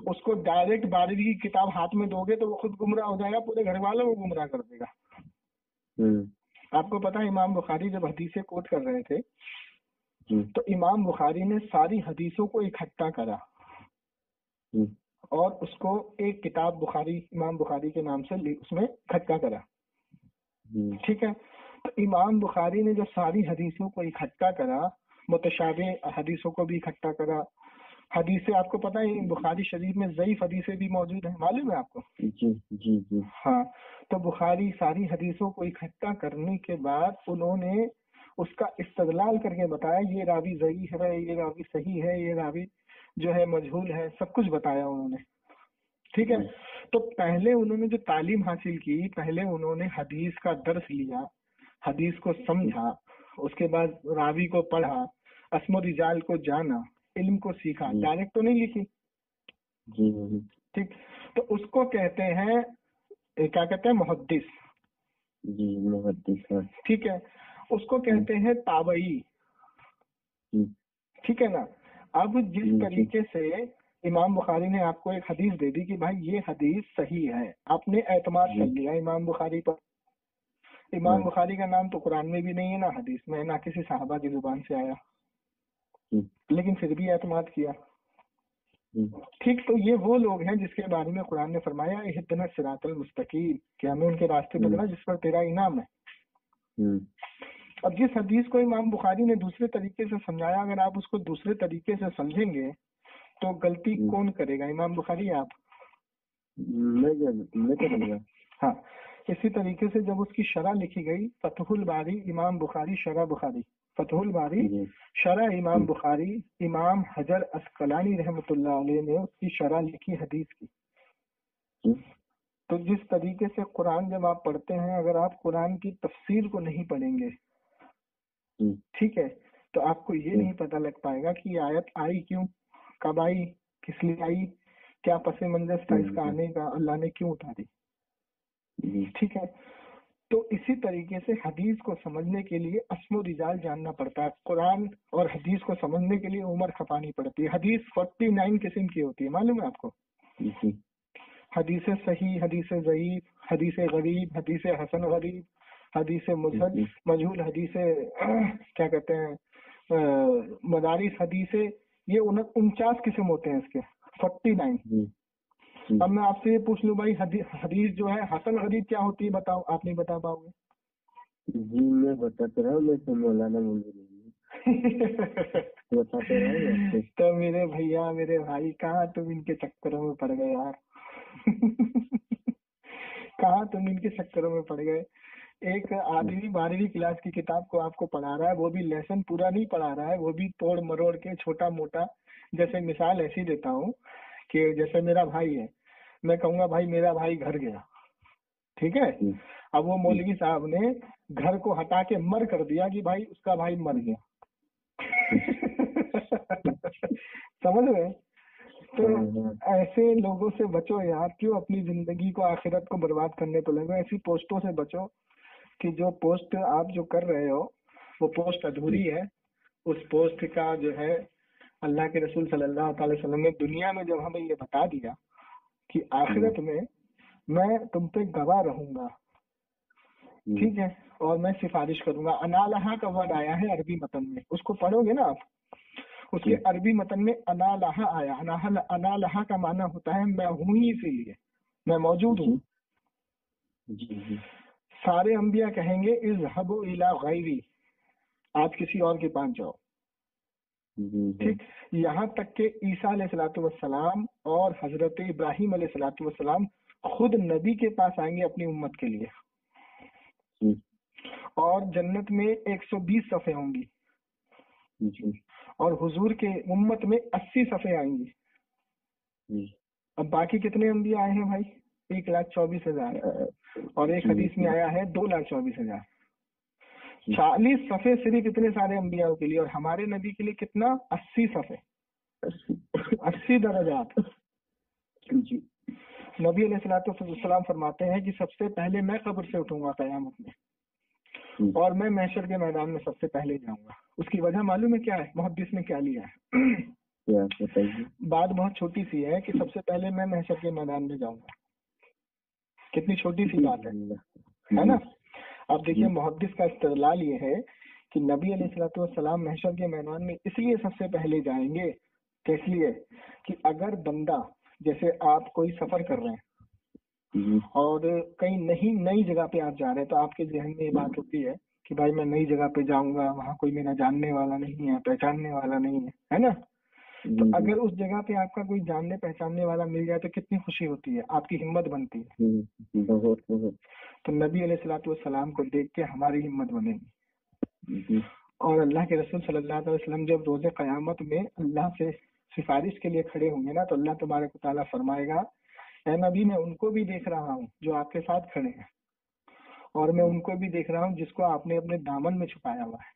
اس کو ڈائریکٹ 12ویں کی کتاب ہاتھ میں دو گے تو وہ خود گمراہ ہو جائے گا، پورے گھر والوں کو گمراہ کر دے گا. آپ کو پتا ہے امام بخاری جب حدیثیں کوٹ کر رہے تھے تو امام بخاری نے ساری حدیثوں کو اکٹھا کرا اور اس کو ایک کتاب بخاری، امام بخاری کے نام سے اس میں اکٹھا کرا، ٹھیک ہے. تو امام بخاری نے جو ساری حدیثوں کو اکٹھا کرا، متشابہ حدیثوں کو بھی اکٹھا کرا، حدیثیں آپ کو پتا ہے بخاری شریف میں ضعیف حدیثیں بھی موجود ہیں، معلوم ہے آپ کو؟ جی. ہاں. تو بخاری ساری حدیثوں کو اکٹھا کرنے کے بعد انہوں نے اس کا استدلال کر کے بتایا یہ راوی ضعیف ہے، یہ راوی صحیح ہے، یہ راوی جو ہے مجہول ہے، سب کچھ بتایا انہوں نے، ٹھیک ہے. تو پہلے انہوں نے جو تعلیم حاصل کی، پہلے انہوں نے حدیث کا درس لیا، حدیث کو سمجھا، اس کے بعد راوی کو پڑھا، اسم و رجال کو جانا، علم کو سیکھا، ڈائریکٹ تو نہیں لکھی. ٹھیک، تو اس کو کہتے ہیں کیا کہتے ہیں؟ محدث. محدث. ٹھیک ہے، اس کو کہتے ہیں تابعی. ٹھیک ہے نا. اب جس طریقے سے امام بخاری نے آپ کو ایک حدیث دے دی کہ بھائی یہ حدیث صحیح ہے، آپ نے اعتماد کر لیا امام بخاری پر. امام بخاری کا نام تو قرآن میں بھی نہیں ہے، نہ حدیث میں، نہ کسی صحابہ کی زبان سے آیا، لیکن پھر بھی اعتماد کیا. ٹھیک، تو یہ وہ لوگ ہیں جس کے بارے میں قرآن نے فرمایا اہدنا الصراط المستقیم، کہ ہمیں ان کے راستے بدلا جس پر تیرا انعام ہے. اب جس حدیث کو امام بخاری نے دوسرے طریقے سے سمجھایا، اگر آپ اس کو دوسرے طریقے سے سمجھیں گے تو غلطی کون کرے گا؟ امام بخاری یا آپ؟ میں کروں گا. ہاں، اسی طریقے سے جب اس کی شرح لکھی گئی، فتح الباری امام بخاری شرح بخاری، فتح الباری شرح امام بخاری، امام حجر عسقلانی رحمۃ اللہ علیہ نے اس کی شرح لکھی حدیث کی. تو جس طریقے سے قرآن جب آپ پڑھتے ہیں، اگر آپ قرآن کی تفسیر کو نہیں پڑھیں گے، ٹھیک ہے، تو آپ کو یہ نہیں پتہ لگ پائے گا کہ یہ آیت آئی کیوں، کب آئی، کس لیے آئی، کیا پس منظر تھا اس کا آنے کا، اللہ نے کیوں اتاری. ٹھیک ہے، تو اسی طریقے سے حدیث کو سمجھنے کے لیے اسم و رجال جاننا پڑتا ہے. قرآن اور حدیث کو سمجھنے کے لیے عمر کھپانی پڑتی ہے. حدیث 49 قسم کی ہوتی ہے، معلوم ہے آپ کو؟ حدیث صحیح، حدیث ضعیف، حدیث غریب، حدیث حسن غریب، حدیث مسند مجہول، حدیث کیا کہتے ہیں مدارس حدیث، یہ 49 قسم ہوتے ہیں اس کے، 49. اب میں آپ سے یہ پوچھ لوں بھائی، حدیث جو ہے حسن غریب کیا ہوتی ہے، بتاؤ، آپ نہیں بتا پاؤ گے؟ جی میں بتاتا رہا ہوں، میں تو مولانا بتاتے رہا. تو میرے بھیا، میرے بھائی، کہاں تم ان کے چکروں میں پڑ گئے یار. کہاں تم ان کے چکروں میں پڑ گئے. ایک آدمی 12ویں کلاس کی کتاب کو آپ کو پڑھا رہا ہے، وہ بھی لیسن پورا نہیں پڑھا رہا ہے، وہ بھی توڑ مروڑ کے چھوٹا موٹا. جیسے مثال ایسی دیتا ہوں کہ جیسے میرا بھائی ہے، میں کہوں گا بھائی میرا بھائی گھر گیا، ٹھیک ہے، اب وہ مولوی صاحب نے گھر کو ہٹا کے مر کر دیا کہ بھائی اس کا بھائی مر گیا. سمجھ گئے؟ تو ایسے لوگوں سے بچو یار، کیوں اپنی زندگی کو، آخرت کو برباد کرنے تو لگے. ایسی پوسٹوں سے بچو کہ جو پوسٹ آپ جو کر رہے ہو وہ پوسٹ ادھوری ہے. اس پوسٹ کا جو ہے اللہ کے رسول صلی اللہ تعالی وسلم نے دنیا میں جب ہمیں یہ بتا دیا کہ آخرت میں تم پہ گواہ رہوں گا، ٹھیک ہے، اور میں سفارش کروں گا. انالہا کا ورڈ آیا ہے عربی متن میں، اس کو پڑھو گے نا آپ، اس کے عربی متن میں انالہا آیا. انالہا کا معنی ہوتا ہے میں ہوں ہی، اسی لیے میں موجود ہوں. سارے انبیاء کہیں گے اذهبوا الی غیری، آپ کسی اور کے پاس جاؤ. ٹھیک، یہاں تک کہ عیسیٰ علیہ الصلوۃ والسلام اور حضرت ابراہیم علیہ الصلوۃ والسلام خود نبی کے پاس آئیں گے اپنی امت کے لیے، اور جنت میں 120 صفحے ہوں گی، اور حضور کے امت میں 80 صفحے آئیں گی. اب باقی کتنے انبیاء آئے ہیں بھائی؟ 1,24,000، اور ایک حدیث میں آیا ہے 2,24,000. 40 صفحے صرف اتنے سارے انبیاء کے لیے، اور ہمارے نبی کے لیے کتنا؟ 80 صفحے، 80 درجات. نبی علیہ الصلوۃ والسلام فرماتے ہیں کہ سب سے پہلے میں قبر سے اٹھوں گا قیامت میں، اور میں محشر کے میدان میں سب سے پہلے جاؤں گا. اس کی وجہ معلوم ہے کیا ہے؟ محدث نے کیا لیا ہے؟ بات بہت چھوٹی سی ہے کہ سب سے پہلے میں محشر کے میدان میں جاؤں گا. کتنی چھوٹی سی بات ہے نا. اب دیکھیے محدث کا استدلال یہ ہے کہ نبی علیہ الصلوۃ والسلام محشر کے میدان میں اس لیے سب سے پہلے جائیں گے کہ اس لیے کہ اگر بندہ، جیسے آپ کوئی سفر کر رہے ہیں اور کہیں نئی جگہ پہ آپ جا رہے ہیں، تو آپ کے ذہن میں یہ بات ہوتی ہے کہ بھائی میں نئی جگہ پہ جاؤں گا، وہاں کوئی میرا جاننے والا نہیں ہے، پہچاننے والا نہیں ہے نا. تو اگر اس جگہ پہ آپ کا کوئی جاننے پہچاننے والا مل جائے تو کتنی خوشی ہوتی ہے، آپ کی ہمت بنتی ہے. تو نبی علیہ الصلوۃ والسلام کو دیکھ کے ہماری ہمت بنے گی. اور اللہ کے رسول صلی اللہ علیہ وسلم جب روز قیامت میں اللہ سے سفارش کے لیے کھڑے ہوں گے نا، تو اللہ تبارک و تعالیٰ فرمائے گا اے نبی میں ان کو بھی دیکھ رہا ہوں جو آپ کے ساتھ کھڑے ہیں، اور میں ان کو بھی دیکھ رہا ہوں جس کو آپ نے اپنے دامن میں چھپایا ہوا ہے.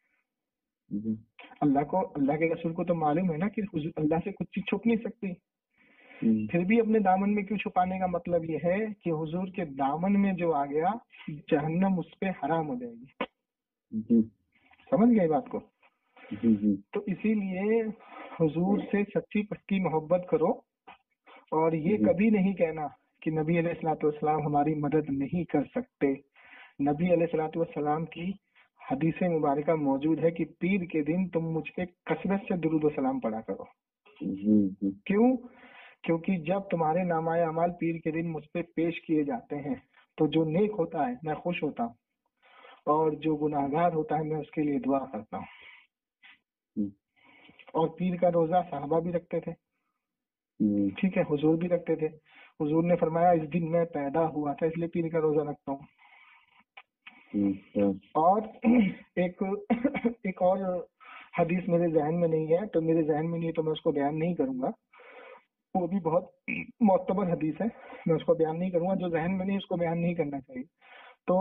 اللہ کے رسول کو تو معلوم ہے نا کہ اللہ سے کچھ چیز چھپ نہیں سکتی، پھر بھی اپنے دامن میں کیوں چھپانے کا مطلب یہ ہے کہ حضور کے دامن میں جو آ گیا جہنم اس پہ حرام ہو جائے گی. سمجھ گئے بات کو؟ تو اسی لیے حضور سے سچی پکی محبت کرو، اور یہ کبھی نہیں کہنا کہ نبی علیہ الصلوۃ والسلام ہماری مدد نہیں کر سکتے. نبی علیہ الصلوۃ والسلام کی حدیث مبارکہ موجود ہے کہ پیر کے دن تم مجھ پہ کثرت سے درود و سلام پڑھا کرو. کیوں؟ کیونکہ جب تمہارے نامہ اعمال پیر کے دن مجھ پہ پیش کیے جاتے ہیں تو جو نیک ہوتا ہے میں خوش ہوتا ہوں، اور جو گناہگار ہوتا ہے میں اس کے لیے دعا کرتا ہوں. اور پیر کا روزہ صحابہ بھی رکھتے تھے، ٹھیک ہے، حضور بھی رکھتے تھے. حضور نے فرمایا اس دن میں پیدا ہوا تھا اس لیے پیر کا روزہ رکھتا ہوں. اور ایک اور حدیث میرے ذہن میں نہیں ہے، تو میرے ذہن میں نہیں ہے تو میں اس کو بیان نہیں کروں گا، وہ بھی بہت معتبر حدیث ہے، میں اس کو بیان نہیں کروں گا. جو ذہن میں نہیں اس کو بیان نہیں کرنا چاہیے. تو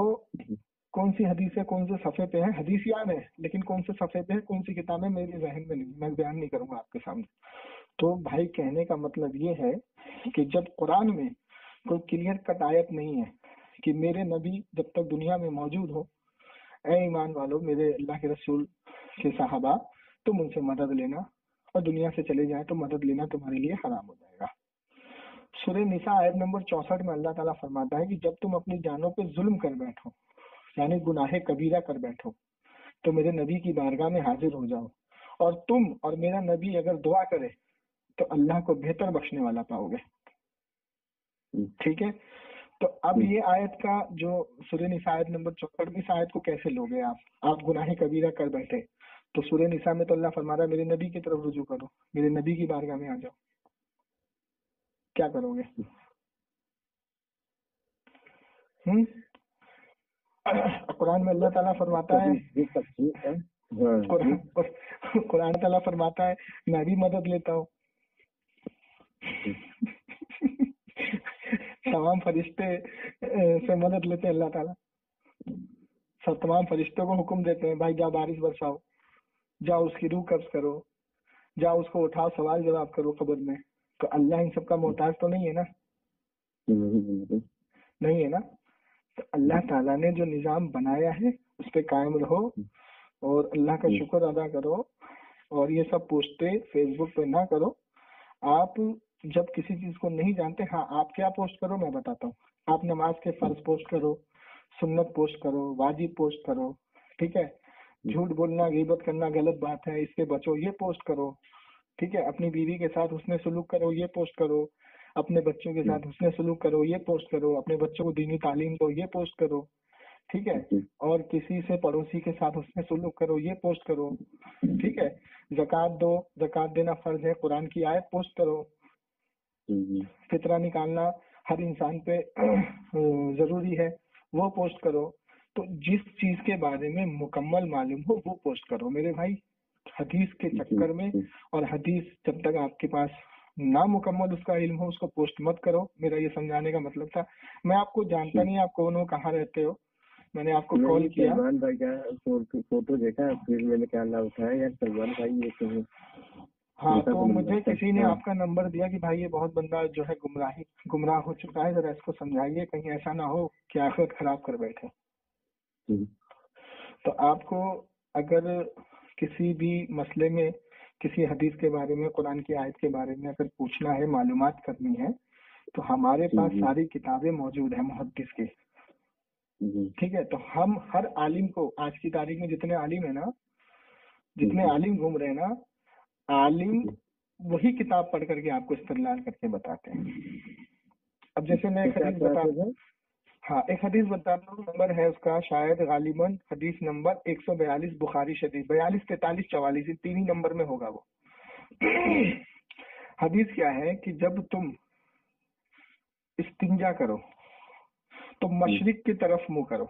کون سی حدیث ہے، کون سے صفحے پہ ہے، حدیث یاد ہے لیکن کون سے صفحے پہ ہے، کون سی کتاب ہے میرے ذہن میں نہیں، میں بیان نہیں کروں گا آپ کے سامنے. تو بھائی کہنے کا مطلب یہ ہے کہ جب قرآن میں کوئی کلیئر کٹ آیت نہیں ہے کہ میرے نبی جب تک دنیا میں موجود ہو، اے ایمان والو میرے اللہ کے رسول کے صحابہ تم ان سے مدد لینا، اور دنیا سے چلے جائیں تو مدد لینا تمہارے لیے حرام ہو جائے گا. سورہ نساء آیت نمبر 64 میں اللہ تعالیٰ فرماتا ہے کہ جب تم اپنی جانوں پہ ظلم کر بیٹھو، یعنی گناہ کبیرہ کر بیٹھو، تو میرے نبی کی بارگاہ میں حاضر ہو جاؤ، اور تم اور میرا نبی اگر دعا کرے تو اللہ کو بہتر بخشنے والا پاؤ گے. ٹھیک ہے، تو اب یہ آیت کا جو سورہ نساء آیت نمبر 64 میں اس آیت کو کیسے لوگے آپ گناہ کبیرہ کر بیٹھے، تو سورہ نساء میں تو اللہ فرما رہا ہے میرے نبی کی طرف رجوع کرو، میرے نبی کی بارگاہ میں آ جاؤ. کیا کرو گے؟ قرآن میں اللہ تعالیٰ فرماتا ہے، قرآن تعالیٰ فرماتا ہے میں بھی مدد لیتا ہوں. تمام فرشتے سے مدد لیتے ہیں اللہ تعالیٰ، سب تمام فرشتوں کو حکم دیتے ہیں بھائی جا بارش برساؤ، جا اس کی روح قبض کرو، جا اس کو اٹھاؤ، سوال جواب کرو قبر میں. تو اللہ ان سب کا محتاج تو نہیں ہے نا؟ نہیں ہے نا؟ تو اللہ تعالیٰ نے جو نظام بنایا ہے اس پہ قائم رہو اور اللہ کا شکر ادا کرو، اور یہ سب پوسٹیں فیس بک پہ نہ کرو. آپ جب کسی چیز کو نہیں جانتے، ہاں آپ کیا پوسٹ کرو میں بتاتا ہوں. آپ نماز کے فرض پوسٹ کرو، سنت پوسٹ کرو، واجب پوسٹ کرو، ٹھیک ہے. جھوٹ بولنا، غیبت کرنا غلط بات ہے، اس سے بچو، یہ پوسٹ کرو، ٹھیک ہے. اپنی بیوی کے ساتھ حسن سلوک کرو، یہ پوسٹ کرو. اپنے بچوں کے ساتھ حسن سلوک کرو، یہ پوسٹ کرو. اپنے بچوں کو دینی تعلیم دو، یہ پوسٹ کرو، ٹھیک ہے. اور کسی سے پڑوسی کے ساتھ حسن سلوک کرو، یہ پوسٹ کرو، ٹھیک ہے. زکوٰۃ دو، زکوٰۃ دینا فرض ہے، قرآن کی آیت پوسٹ کرو. فطرہ نکالنا ہر انسان پہ ضروری ہے، وہ پوسٹ کرو. تو جس چیز کے بارے میں مکمل معلوم ہو وہ پوسٹ کرو میرے بھائی. حدیث کے چکر میں، اور حدیث جب تک آپ کے پاس نامکمل اس کا علم ہو اس کو پوسٹ مت کرو. میرا یہ سمجھانے کا مطلب تھا. میں آپ کو جانتا نہیں آپ کون ہو، کہاں رہتے ہو، میں نے آپ کو کال کیا. سلمان بھائی کا فوٹو دیکھا، پھر میں نے کیا نام اٹھایا یار سلمان بھائی یہ تو ہے. ہاں تو مجھے کسی نے آپ کا نمبر دیا کہ بھائی یہ بہت بندہ جو ہے گمراہ ہو چکا ہے، ذرا اس کو سمجھائیے کہیں ایسا نہ ہو کہ آخرت خراب کر بیٹھے. تو آپ کو اگر کسی بھی مسئلے میں کسی حدیث کے بارے میں، قرآن کی آیت کے بارے میں اگر پوچھنا ہے، معلومات کرنی ہے، تو ہمارے پاس ساری کتابیں موجود ہیں محدث کی، ٹھیک ہے. تو ہم ہر عالم کو، آج کی تاریخ میں جتنے عالم ہیں نا، جتنے عالم گھوم رہے ہیں نا، عالم وہی کتاب پڑھ کر کے آپ کو استدلال کر کے بتاتے ہیں. اب جیسے میں ایک حدیث بتاتا ہوں، نمبر ہے اس کا شاید غالباً حدیث نمبر 142 بخاری شریف، 42 43 44 تین ہی نمبر میں ہوگا وہ. حدیث کیا ہے کہ جب تم استنجا کرو تو مشرق کی طرف منہ کرو،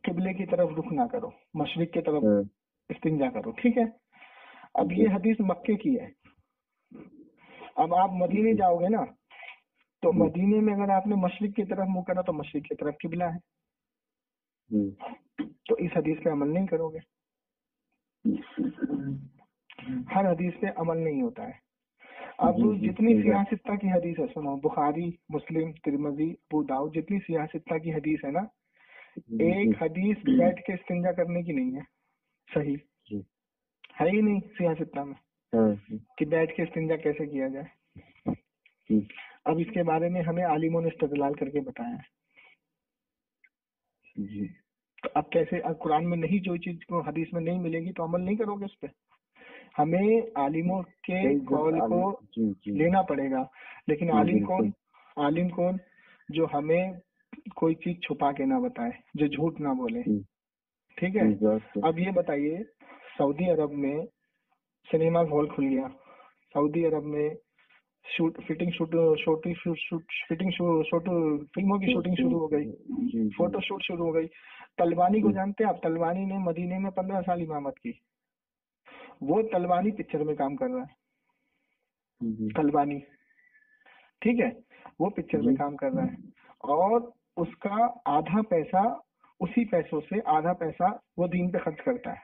قبلے کی طرف رخ نہ کرو، مشرق کی طرف استنجا کرو، ٹھیک ہے. اب یہ حدیث مکے کی ہے. اب آپ مدینے جاؤ گے نا، تو مدینے میں اگر آپ نے مشرق کی طرف منہ کرا تو مشرق کی طرف قبلہ ہے، تو اس حدیث پہ عمل نہیں کرو گے. ہر حدیث پہ عمل نہیں ہوتا ہے. اب جتنی سیاہ ستہ کی حدیث ہے، سنو، بخاری، مسلم، ترمذی، ابو داؤد، جتنی سیاہ ستہ کی حدیث ہے نا، ایک حدیث بیٹھ کے استنجا کرنے کی نہیں ہے. صحیح ہے ہی نہیں سیاہ ستہ میں کہ بیٹھ کے استنجا کیسے کیا جائے. اب اس کے بارے میں ہمیں عالموں نے استدلال کر کے بتایا ہے. تو اب کیسے، اب قرآن میں نہیں، جو چیز کو حدیث میں نہیں ملے گی تو عمل نہیں کرو گے اس پہ. ہمیں عالموں کے قول کو لینا پڑے گا. لیکن عالم کون؟ جو ہمیں کوئی چیز چھپا کے نہ بتائے، جو جھوٹ نہ بولے. ٹھیک ہے. اب یہ بتائیے، سعودی عرب میں سنیما ہال کھل گیا، سعودی عرب میں فلموں کی شوٹنگ شروع ہو گئی، فوٹو شوٹ شروع ہو گئی. طلبانی کو جانتے ہیں آپ؟ طلبانی نے مدینے میں 15 سال امامت کی. وہ طلبانی پکچر میں کام کر رہا ہے، طلبانی، ٹھیک ہے، وہ پکچر میں کام کر رہا ہے، اور اس کا آدھا پیسہ، اسی پیسوں سے آدھا پیسہ وہ دین پہ خرچ کرتا ہے.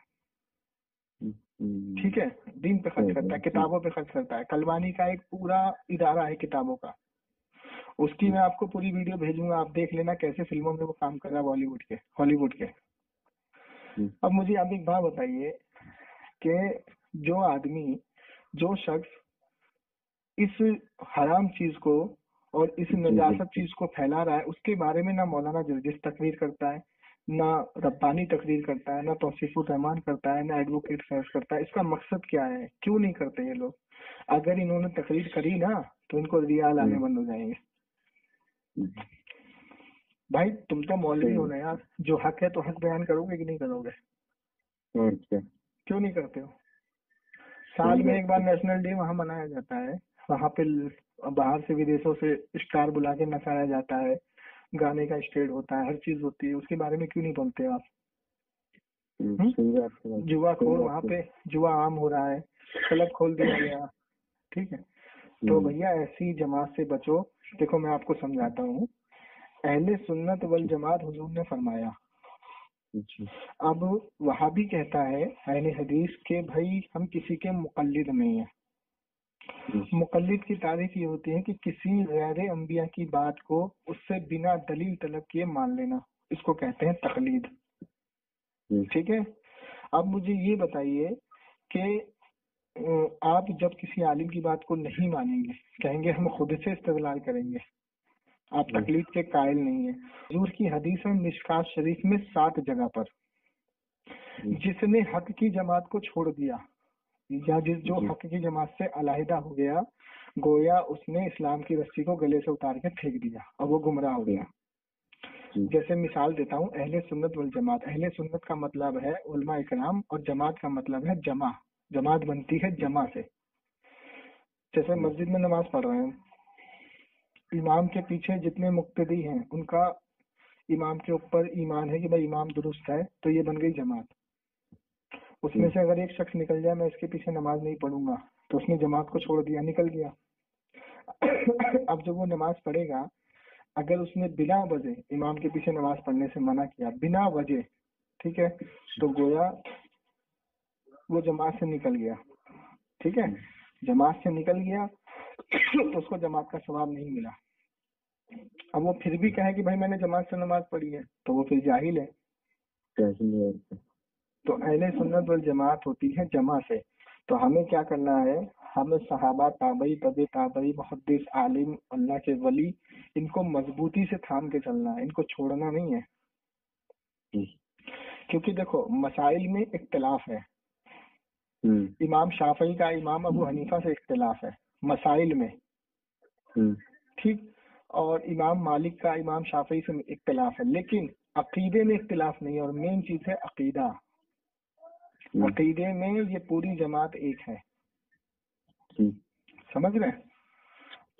ٹھیک ہے، دین پہ خرچ کرتا ہے، کتابوں پہ خرچ کرتا ہے. طلبانی کا ایک پورا ادارہ ہے کتابوں کا. اس کی میں آپ کو پوری ویڈیو بھیجوں گا، آپ دیکھ لینا کیسے فلموں میں وہ کام کر رہا ہے، بالی ووڈ کے، ہالی ووڈ کے. اب مجھے آپ ایک بات بتائیے کہ جو شخص اس حرام چیز کو اور اس نجاست چیز کو پھیلا رہا ہے، اس کے بارے میں نہ مولانا جرجس تقریر کرتا ہے، نہ ربانی تقریر کرتا ہے، نہ توصیف الرحمان کرتا ہے، نہ ایڈوکیٹ فیض کرتا ہے. اس کا مقصد کیا ہے؟ کیوں نہیں کرتے یہ لوگ؟ اگر انہوں نے تقریر کری نا تو ان کو ریال آنے بند ہو جائیں گے. بھائی تم تو مولوی ہو نا یار، جو حق ہے تو حق بیان کرو گے کہ نہیں کرو گے؟ کیوں نہیں کرتے ہو؟ سال میں ایک بار نیشنل ڈے وہاں منایا جاتا ہے، وہاں پہ باہر سے ودیشوں سے اسٹار بلا کے نچایا جاتا ہے، گانے کا اسٹیج ہوتا ہے، ہر چیز ہوتی ہے. اس کے بارے میں کیوں نہیں بولتے آپ؟ جوا کھول، وہاں پہ جوا عام ہو رہا ہے، کلب کھول دیا گیا. ٹھیک ہے، تو بھیا ایسی جماعت سے بچو. دیکھو میں آپ کو سمجھاتا ہوں. اہل سنت والجماعت حضور نے فرمایا. اب وہابی کہتا ہے اہل حدیث کے بھائی ہم کسی کے مقلد نہیں ہیں. مقلد کی تعریف یہ ہوتی ہے کہ کسی غیر انبیاء کی بات کو اس سے بنا دلیل طلب کیے مان لینا، اس کو کہتے ہیں تقلید. ٹھیک ہے. اب مجھے یہ بتائیے کہ آپ جب کسی عالم کی بات کو نہیں مانیں گے، کہیں گے ہم خود سے استدلال کریں گے، آپ تقلید کے قائل نہیں ہیں. حضور کی حدیث ہے مشکات شریف میں 7 جگہ پر، جس نے حق کی جماعت کو چھوڑ دیا یا جو حق کی جماعت سے علیحدہ ہو گیا، گویا اس نے اسلام کی رسی کو گلے سے اتار کے پھینک دیا اور وہ گمراہ ہو گیا. جیسے مثال دیتا ہوں، اہل سنت والجماعت، اہل سنت کا مطلب ہے علماء اکرام، اور جماعت کا مطلب ہے جمع. جماعت بنتی ہے جمع سے. جیسے مسجد میں نماز پڑھ رہے ہیں، امام کے پیچھے جتنے مقتدی ہیں ان کا امام کے اوپر ایمان ہے کہ بھائی امام درست ہے، تو یہ بن گئی جماعت. اس میں سے اگر ایک شخص نکل جائے میں اس کے پیچھے نماز نہیں پڑھوں گا، تو اس نے جماعت کو چھوڑ دیا، نکل گیا. اب جب وہ نماز پڑھے گا، اگر اس نے بنا وجہ امام کے پیچھے نماز پڑھنے سے منع کیا، بنا وجہ، ٹھیک ہے، تو گویا وہ جماعت سے نکل گیا. ٹھیک ہے، جماعت سے نکل گیا تو اس کو جماعت کا ثواب نہیں ملا. اب وہ پھر بھی کہے کہ بھائی میں نے جماعت سے نماز پڑھی ہے، تو وہ پھر جاہل ہے. تو اہل سنت والجماعت ہوتی ہے جمع سے. تو ہمیں کیا کرنا ہے؟ ہمیں صحابہ، تابعی، تبع تابعی، محدث، عالم، اللہ کے ولی، ان کو مضبوطی سے تھام کے چلنا ہے، ان کو چھوڑنا نہیں ہے. کیونکہ دیکھو مسائل میں اختلاف ہے. امام شافعی کا امام ابو حنیفہ سے اختلاف ہے مسائل میں، ٹھیک، اور امام مالک کا امام شافعی سے اختلاف ہے، لیکن عقیدے میں اختلاف نہیں ہے. اور مین چیز ہے عقیدہ. عقیدے میں یہ پوری جماعت ایک ہے. سمجھ رہے ہیں؟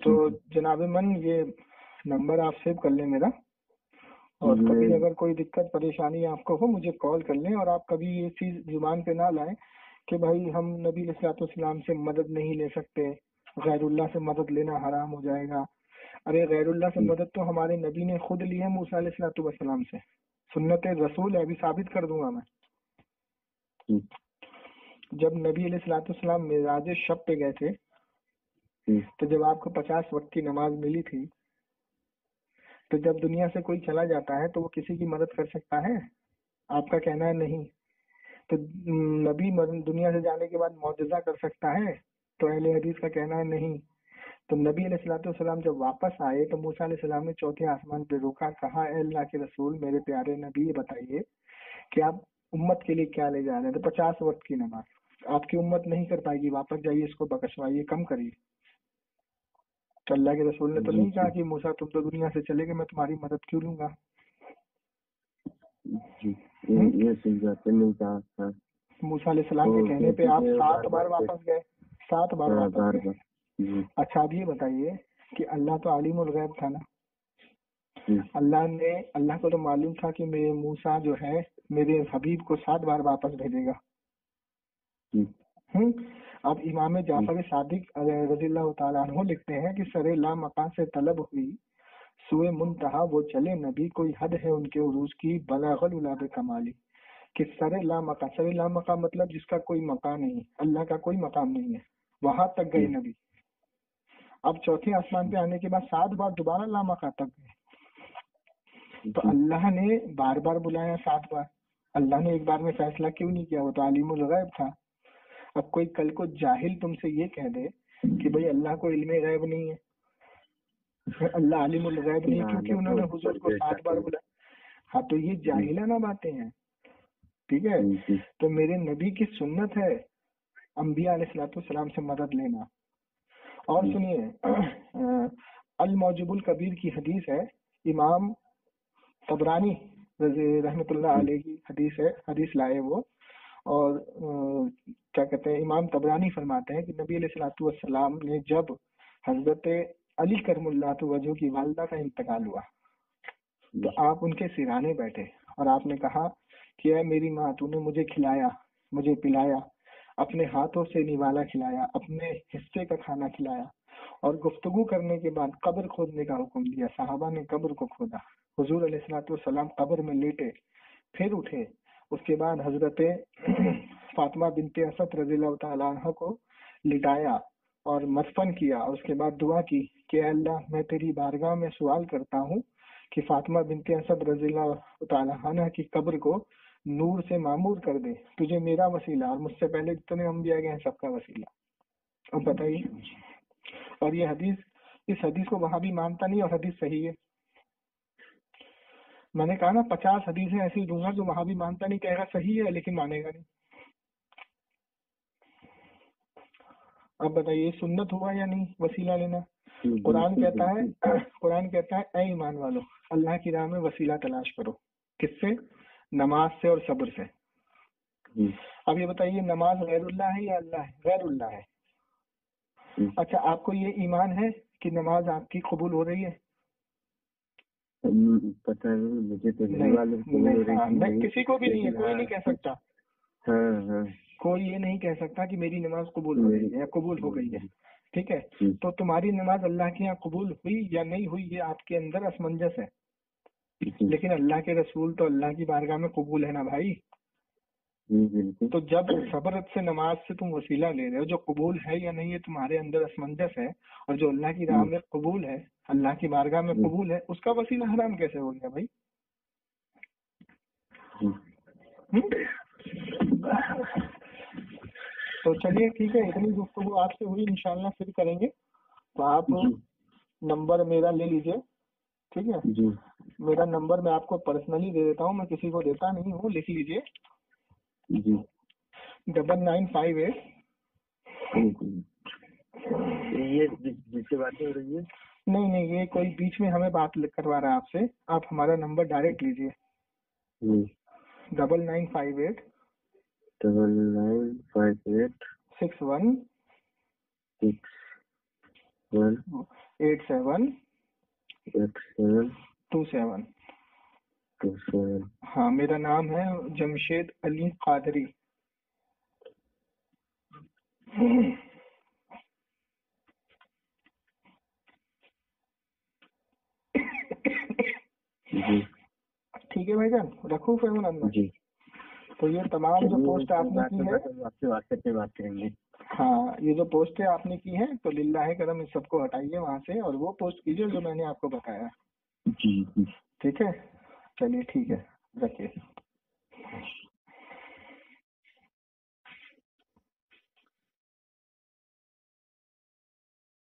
تو جناب من یہ نمبر آپ سیو کر لیں میرا، اور کبھی اگر کوئی دقت پریشانی آپ کو ہو مجھے کال کر لیں. اور آپ کبھی یہ چیز زبان پہ نہ لائیں کہ بھائی ہم نبی علیہ الصلوۃ والسلام سے مدد نہیں لے سکتے، غیر اللہ سے مدد لینا حرام ہو جائے گا. ارے غیر اللہ سے مدد تو ہمارے نبی نے خود لی ہے موسیٰ علیہ الصلوۃ والسلام سے. سنت رسول ہے، ابھی ثابت کر دوں گا میں. جب نبی علیہ السلام معراج شب پہ گئے تھے تو جب آپ کو 50 وقت کی نماز ملی تھی، تو جب دنیا سے کوئی چلا جاتا ہے تو وہ کسی کی مدد کر سکتا ہے؟ آپ کا کہنا ہے نہیں۔ تو نبی دنیا سے جانے کے بعد معجزہ کر سکتا ہے؟ تو اہل حدیث کا کہنا ہے نہیں۔ تو نبی علیہ السلام جب واپس آئے تو موسیٰ علیہ السلام نے چوتھے آسمان پہ روکا، کہا اے اللہ کے رسول، میرے پیارے نبی، یہ بتائیے کہ آپ امت کے لیے کیا لے جا رہے ہیں؟ تو 50 وقت کی نماز آپ کی امت نہیں کر پائے گی، واپس جائیے، اس کو بخشوائیے، کم کریے۔ تو اللہ کے رسول نے تو نہیں کہا کہ موسیٰ تم تو دنیا سے چلے گئے، میں تمہاری مدد کیوں لوں گا؟ موسیٰ علیہ السلام کے کہنے پہ آپ 7 بار واپس گئے، 7 بار واپس گئے۔ اچھا اب یہ بتائیے کہ اللہ تو عالم الغیب تھا نا، اللہ کو تو معلوم تھا کہ میرے موسیٰ جو ہے میرے حبیب کو 7 بار واپس بھیجے گا۔ اب امام جعفر صادق رضی اللہ تعالیٰ عنہ لکھتے ہیں کہ سر لا مقام سے طلب ہوئی سوئے منتہا وہ چلے نبی، کوئی حد ہے ان کے عروج کی، بلغ العلا کمالی۔ کہ سر لا مقام مطلب جس کا کوئی مقام نہیں، اللہ کا کوئی مقام نہیں ہے، وہاں تک گئے نبی۔ اب چوتھے آسمان پہ آنے کے بعد 7 بار دوبارہ لا مقام تک گئے۔ تو اللہ نے بار بار بلایا 7 بار، اللہ نے ایک بار میں فیصلہ کیوں نہیں کیا؟ وہ تو عالم الغیب تھا۔ اب کوئی کل کو جاہل تم سے یہ کہہ دے کہ بھئی اللہ کو علم غیب نہیں ہے، اللہ عالم الغیب نہیں ہے، کیونکہ انہوں نے حضور کو 7 بار بلایا۔ ہاں تو یہ جاہلانہ باتیں ہیں، ٹھیک ہے؟ تو میرے نبی کی سنت ہے انبیاء علیہ السلام سے مدد لینا۔ اور سنیے، الموجب الکبیر کی حدیث ہے، امام طبرانی رحمۃ اللہ علیہ کی حدیث ہے، حدیث لائے وہ، اور کیا کہتے ہیں، امام طبرانی فرماتے ہیں کہ نبی علیہ السلام نے جب حضرت علی کرم اللہ وجہ کی والدہ کا انتقال ہوا تو آپ ان کے سرانے بیٹھے اور آپ نے کہا کہ اے میری ماں، تو نے مجھے کھلایا، مجھے پلایا، اپنے ہاتھوں سے نوالا کھلایا، اپنے حصے کا کھانا کھلایا، اور گفتگو کرنے کے بعد قبر کھودنے کا حکم دیا۔ صحابہ نے قبر کو کھودا، حضور علیہ السلام قبر میں لیٹے، پھر اٹھے۔ اس کے بعد حضرت فاطمہ بنت اسد رضی اللہ تعالیٰ عنہ کو لٹایا اور مدفن کیا، اور اس کے بعد دعا کی کہ اے اللہ، میں تیری بارگاہ میں سوال کرتا ہوں کہ فاطمہ بنت اسد رضی اللہ تعالیٰ عنہ کی قبر کو نور سے معمور کر دے، تجھے میرا وسیلہ اور مجھ سے پہلے جتنے انبیاء گئے ہیں سب کا وسیلہ۔ اب بتائیے، اور یہ حدیث، اس حدیث کو وہاں بھی مانتا نہیں، اور حدیث صحیح ہے۔ میں نے کہا نا 50 حدیثیں ایسی دوں گا جو وہاں بھی مانتا نہیں، کہے گا صحیح ہے لیکن مانے گا نہیں۔ اب بتائیے سنت ہوا یا نہیں وسیلہ لینا؟ قرآن کہتا ہے اے ایمان والو، اللہ کی راہ میں وسیلہ تلاش کرو، کس سے؟ نماز سے اور صبر سے۔ اب یہ بتائیے نماز غیر اللہ ہے یا اللہ ہے؟ غیر اللہ ہے۔ اچھا آپ کو یہ ایمان ہے کہ نماز آپ کی قبول ہو رہی ہے؟ پتہ نہیں مجھے تو کسی کو بھی نہیں ہے، کوئی نہیں کہہ سکتا، کوئی یہ نہیں کہہ سکتا کہ میری نماز قبول ہو رہی ہے یا قبول ہو گئی ہے، ٹھیک ہے؟ تو تمہاری نماز اللہ کے یہاں قبول ہوئی یا نہیں ہوئی یہ آپ کے اندر اسمنجس ہے، لیکن اللہ کے رسول تو اللہ کی بارگاہ میں قبول ہے نا بھائی۔ تو جب صبرت سے نماز سے تم وسیلہ لے رہے ہو، جو قبول ہے یا نہیں یہ تمہارے اندر اسمنجس ہے، اور جو اللہ کی راہ میں قبول ہے، اللہ کی بارگاہ میں قبول ہے، اس کا وسیلہ حرام کیسے ہو گیا بھائی؟ تو چلیے ٹھیک ہے، اتنی گفتگو آپ سے ہوئی، انشاءاللہ پھر کریں گے۔ تو آپ نمبر میرا لے لیجئے، ٹھیک ہے؟ میرا نمبر میں آپ کو پرسنلی دے دیتا ہوں، میں کسی کو دیتا نہیں ہوں، لکھ لیجئے 9958۔ یہ جس سے باتیں ہو رہی ہے؟ نہیں، یہ کوئی بیچ میں ہمیں بات کروا رہا ہے آپ سے، آپ ہمارا نمبر ڈائریکٹ لیجئے 9958 61 87 27۔ ہاں میرا نام ہے جمشید علی قادری۔ ٹھیک ہے بھائی جان، رکھوں پھر میں؟ تو یہ تمام جو پوسٹ آپ نے کی ہے آپ سے واٹس ایپ پہ بات کریں گے. ہاں یہ جو پوسٹیں آپ نے کی ہیں تو للہ کرم اس سب کو ہٹائیے وہاں سے اور وہ پوسٹ کیجیے جو میں نے آپ کو بتایا. جی ٹھیک ہے چلیے ٹھیک ہے رکھیے.